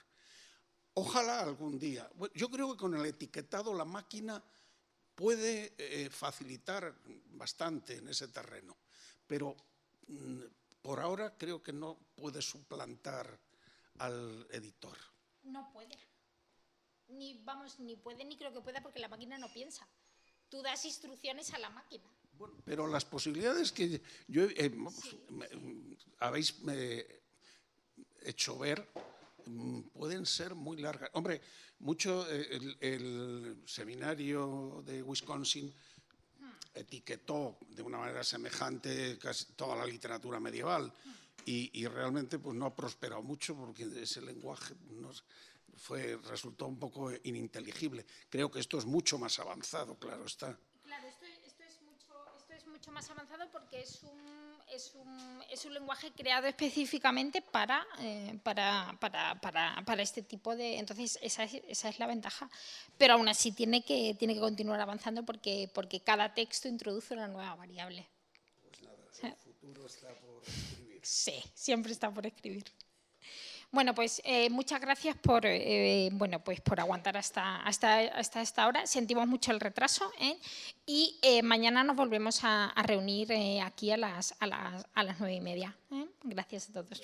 E: Ojalá algún día. Yo creo que con el etiquetado la máquina puede facilitar bastante en ese terreno, pero por ahora creo que no puede suplantar al editor.
A: No puede. Ni puede ni creo que pueda porque la máquina no piensa. Tú das instrucciones a la máquina.
E: Bueno, pero las posibilidades que habéis hecho ver pueden ser muy largas. Hombre, mucho el seminario de Wisconsin etiquetó de una manera semejante casi toda la literatura medieval y realmente pues no ha prosperado mucho porque ese lenguaje resultó un poco ininteligible. Creo que esto es mucho más avanzado, claro está.
A: Claro, esto es mucho más avanzado porque es un lenguaje creado específicamente para este tipo de... Entonces, esa es la ventaja. Pero aún así tiene que continuar avanzando porque cada texto introduce una nueva variable.
E: Pues nada, el futuro está por escribir.
A: Sí, siempre está por escribir. Bueno, pues muchas gracias por aguantar hasta esta hora. Sentimos mucho el retraso y mañana nos volvemos a reunir aquí a las 9:30. Gracias a todos.